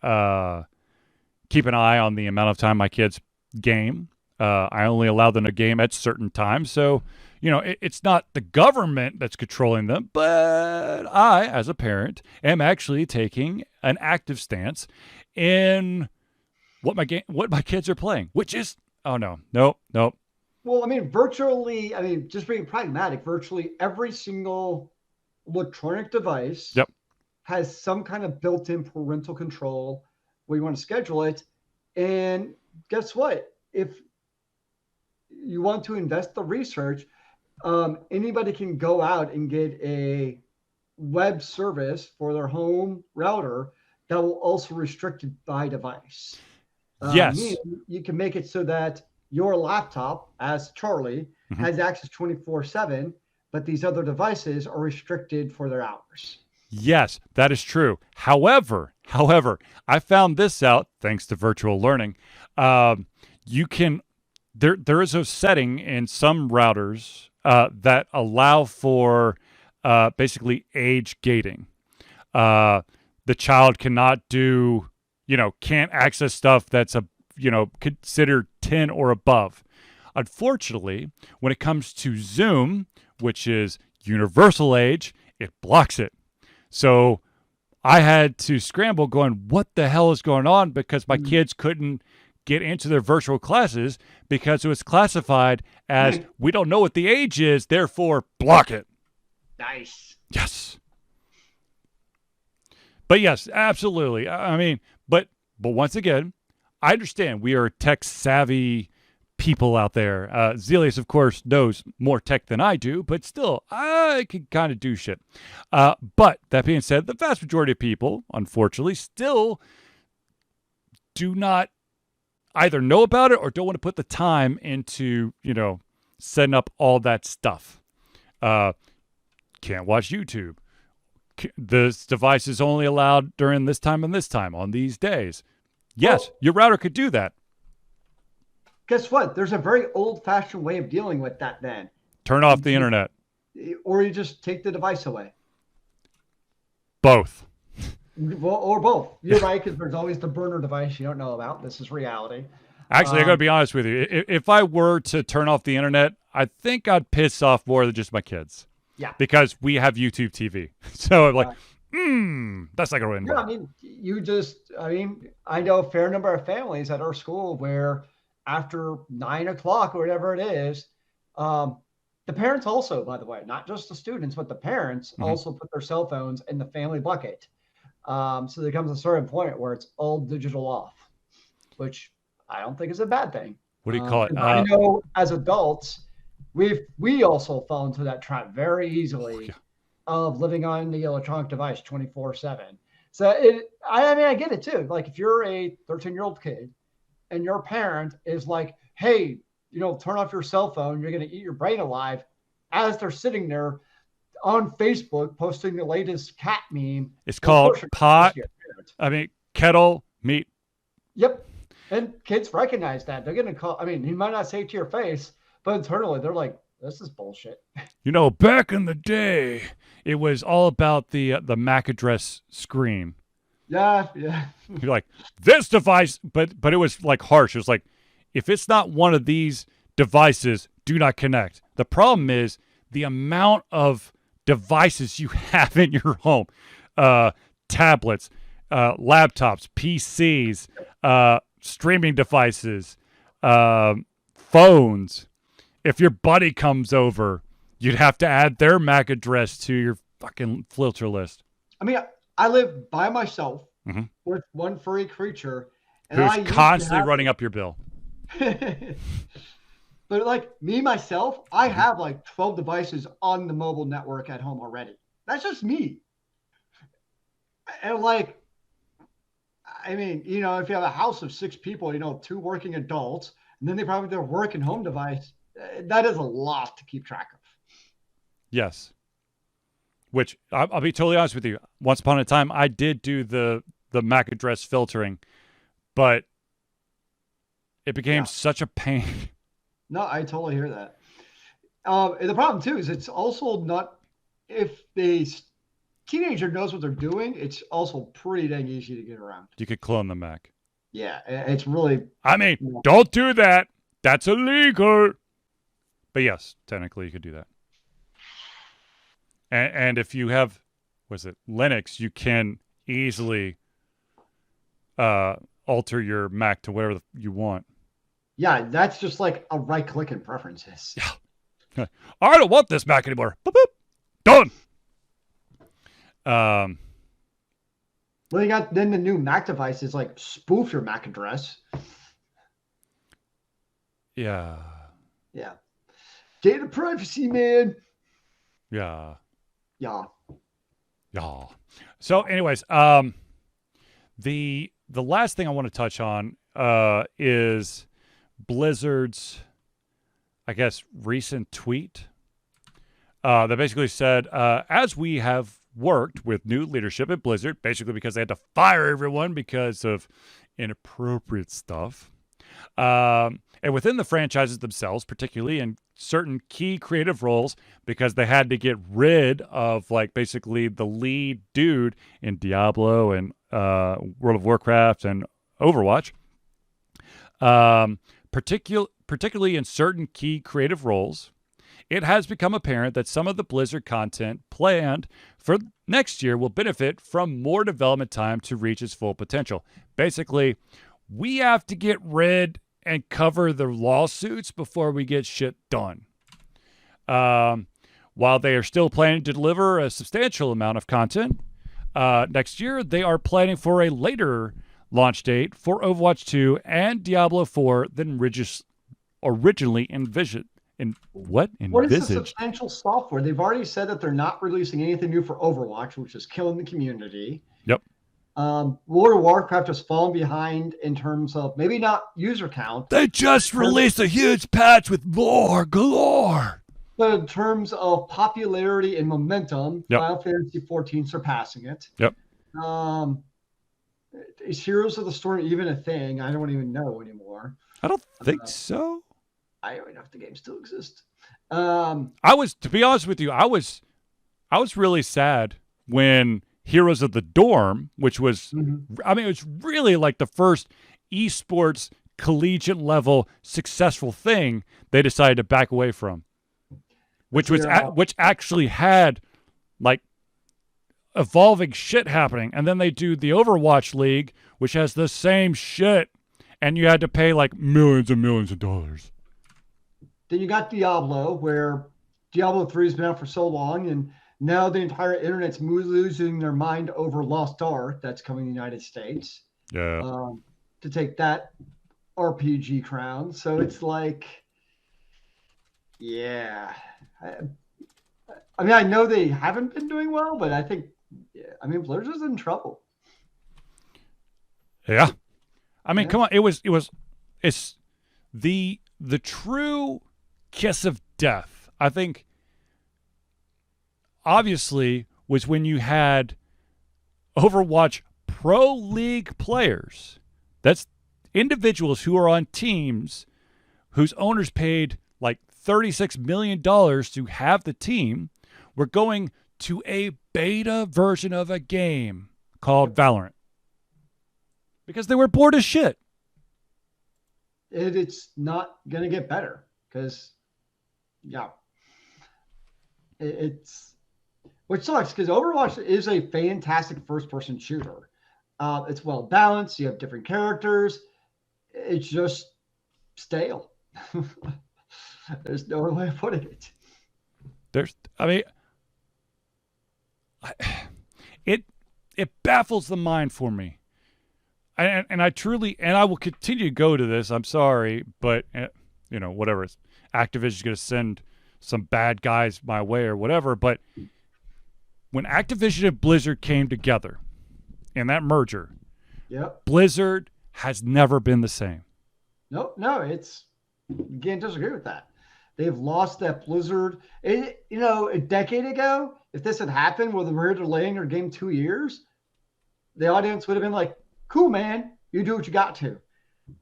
keep an eye on the amount of time my kids game. I only allow them to game at certain times, so it's not the government that's controlling them, but I, as a parent, am actually taking an active stance in what my kids are playing, which is, nope. Well, virtually, just being pragmatic, virtually every single electronic device has some kind of built-in parental control where you want to schedule it. And guess what? If you want to invest the research, anybody can go out and get a web service for their home router that will also restrict it by device. Yes. You can make it so that your laptop, as Charlie, has access 24/7, but these other devices are restricted for their hours. Yes, that is true. However, I found this out thanks to virtual learning. You can there is a setting in some routers that allow for basically age gating. The child cannot do, can't access stuff that's considered 10 or above. Unfortunately, when it comes to Zoom, which is universal age, it blocks it. So I had to scramble going, what the hell is going on? Because my kids couldn't get into their virtual classes because it was classified as we don't know what the age is, therefore block it. Nice. Yes. But yes, absolutely. I mean, but once again, I understand we are tech savvy people out there. Zealeus, of course, knows more tech than I do, but still, I can kind of do shit. But that being said, the vast majority of people, unfortunately, still do not either know about it or don't want to put the time into, setting up all that stuff. Can't watch YouTube. This device is only allowed during this time and this time on these days. Yes, your router could do that. Guess what? There's a very old-fashioned way of dealing with that then. Turn off the internet. Or you just take the device away. Both. Well, or both. You're right, because there's always the burner device you don't know about. This is reality. Actually, I got to be honest with you. If I were to turn off the internet, I think I'd piss off more than just my kids. Yeah. Because we have YouTube TV. So I'm like, that's like a win. Yeah, I know a fair number of families at our school where after 9 o'clock or whatever it is, the parents also, by the way, not just the students, but the parents also put their cell phones in the family bucket. So there comes a certain point where it's all digital off, which I don't think is a bad thing. What do you call it? I know as adults, we also fall into that trap very easily of living on the electronic device 24/7. So I get it too. Like if you're a 13-year-old kid and your parent is like, hey, turn off your cell phone, you're going to eat your brain alive, as they're sitting there on Facebook posting the latest cat meme. It's called kettle meat. Yep. And kids recognize that. They're going to call, he might not say it to your face, but internally they're like, this is bullshit. Back in the day, it was all about the MAC address screen. Yeah. You're like, this device, but it was like harsh. It was like, if it's not one of these devices, do not connect. The problem is the amount of devices you have in your home. Tablets, laptops, PCs, streaming devices, phones. If your buddy comes over, you'd have to add their MAC address to your fucking filter list. I live by myself with one furry creature. And who's constantly running up your bill. But like me, myself, I have like 12 devices on the mobile network at home already. That's just me. And like, if you have a house of 6 people, 2 working adults, and then they probably have their work and home device, that is a lot to keep track of. Yes. Which I'll be totally honest with you. Once upon a time, I did do the MAC address filtering, but it became such a pain. No, I totally hear that. And the problem too is it's also not, if the teenager knows what they're doing, it's also pretty dang easy to get around. You could clone the Mac. Yeah, it's really. Don't do that. That's illegal. But yes, technically you could do that. And if you have, Linux, you can easily alter your Mac to whatever you want. Yeah, that's just like a right click in preferences. Yeah. I don't want this Mac anymore. Boop, boop. Done. Well, you got then the new Mac devices like spoof your MAC address. Yeah. Yeah. Data privacy, man. Yeah. Yeah. Yeah. So, anyways, the last thing I want to touch on is Blizzard's, I guess, recent tweet that basically said, as we have worked with new leadership at Blizzard, basically because they had to fire everyone because of inappropriate stuff, and within the franchises themselves, particularly in certain key creative roles, because they had to get rid of basically the lead dude in Diablo and World of Warcraft and Overwatch, particularly in certain key creative roles, it has become apparent that some of the Blizzard content planned for next year will benefit from more development time to reach its full potential. Basically, we have to get rid and cover the lawsuits before we get shit done. While they are still planning to deliver a substantial amount of content, next year, they are planning for a later launch date for Overwatch 2 and Diablo 4 than originally envisioned. What is the Envisaged? substantial software? They've already said that they're not releasing anything new for Overwatch, which is killing the community. Yep. World of Warcraft has fallen behind in terms of maybe not user count. They just released a huge patch with lore galore. But in terms of popularity and momentum, Yep. Final Fantasy 14 surpassing it. Yep. Is Heroes of the Storm even a thing? I don't even know anymore. I don't think so. I don't even know if the game still exists. To be honest with you, I was really sad when Heroes of the Dorm, which was, I mean, it was really like the first esports collegiate level successful thing they decided to back away from, which actually had like evolving shit happening. And then they do the Overwatch League, which has the same shit, and you had to pay like millions and millions of dollars. Then you got Diablo, where Diablo 3 has been out for so long, and now the entire internet's losing their mind over Lost Ark that's coming to the United States. Yeah. To take that RPG crown. So it's like, yeah. I mean, I know they haven't been doing well, but I think, Blizzard's in trouble. Yeah. I mean, come on. It's the true kiss of death, I think, obviously, was when you had Overwatch Pro League players. That's individuals who are on teams whose owners paid like $36 million to have the team, were going to a beta version of a game called Valorant because they were bored as shit. It's not going to get better because, it's which sucks because Overwatch is a fantastic first-person shooter. It's well balanced. You have different characters. It's just stale. There's no other way of putting it. It baffles the mind for me. And I will continue to go to this. I'm sorry, but whatever. Activision's going to send some bad guys my way or whatever. But when Activision and Blizzard came together in that merger, Blizzard has never been the same. No, you can't disagree with that. They've lost that Blizzard. A decade ago, if this had happened where they were delaying their game 2 years, the audience would have been like, cool, man, you do what you got to.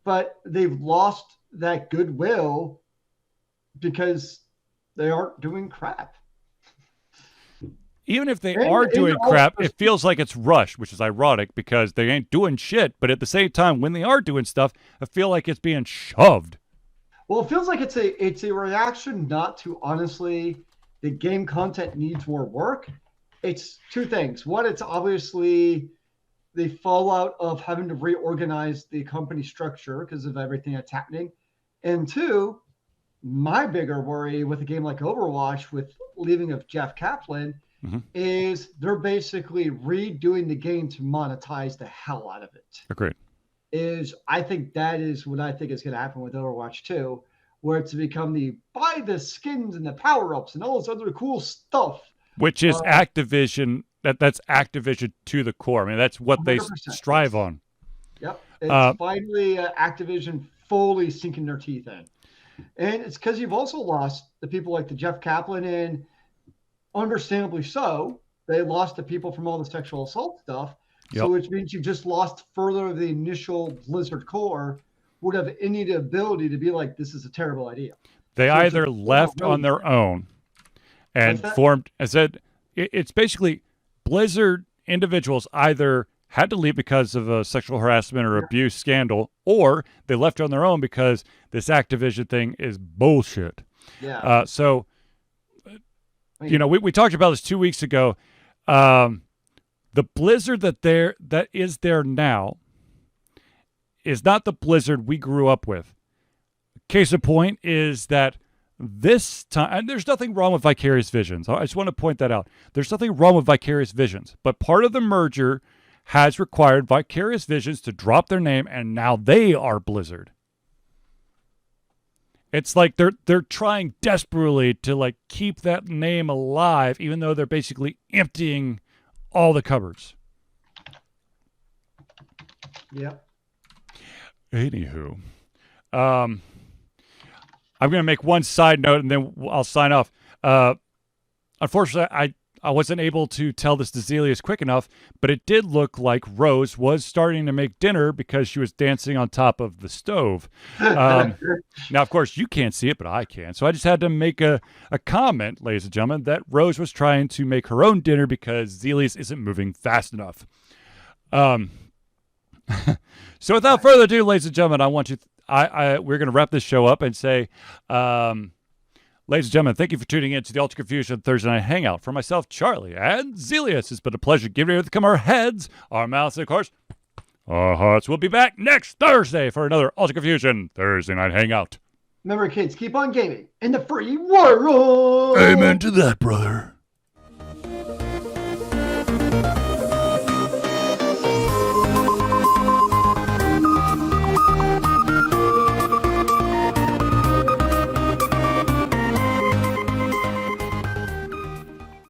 But they've lost that goodwill because they aren't doing crap. Even if they are doing crap, it feels like it's rushed, which is ironic because they ain't doing shit. But at the same time, when they are doing stuff, I feel like it's being shoved. Well, it feels like it's a reaction not to, honestly, the game content needs more work. It's two things. One, it's obviously the fallout of having to reorganize the company structure because of everything that's happening. And two, my bigger worry with a game like Overwatch with leaving of Jeff Kaplan is they're basically redoing the game to monetize the hell out of it. Agreed. I think that is what I think is going to happen with Overwatch 2, where it's become the buy the skins and the power-ups and all this other cool stuff. Which is Activision. That's Activision to the core. I mean, that's what they strive on. Yep. It's finally Activision fully sinking their teeth in. And it's because you've also lost the people like the Jeff Kaplan, and understandably so. They lost the people from all the sexual assault stuff. So which means you've just lost further of the initial Blizzard core would have any ability to be like, this is a terrible idea. They either left on their own and formed, I said, it's basically Blizzard individuals either had to leave because of a sexual harassment or abuse scandal, or they left on their own because this Activision thing is bullshit. Yeah. We talked about this 2 weeks ago. The Blizzard that is there now is not the Blizzard we grew up with. Case in point is that This time, and there's nothing wrong with Vicarious Visions. I just want to point that out. There's nothing wrong with Vicarious Visions, but part of the merger has required Vicarious Visions to drop their name, and now they are Blizzard. It's like they're trying desperately to like keep that name alive, even though they're basically emptying all the cupboards. Yep. Anywho, I'm going to make one side note and then I'll sign off. Unfortunately, I wasn't able to tell this to Zealeus quick enough, but it did look like Rose was starting to make dinner because she was dancing on top of the stove. Now, of course, you can't see it, but I can. So I just had to make a comment, ladies and gentlemen, that Rose was trying to make her own dinner because Zealeus isn't moving fast enough. So without further ado, ladies and gentlemen, I want you... we're going to wrap this show up and say, ladies and gentlemen, thank you for tuning in to the Ultra Confusion Thursday Night Hangout. For myself, Charlie, and Zealeus, it's been a pleasure giving you our heads, our mouths, and of course, our hearts. We'll be back next Thursday for another Ultra Confusion Thursday Night Hangout. Remember, kids, keep on gaming in the free world. Amen to that, brother.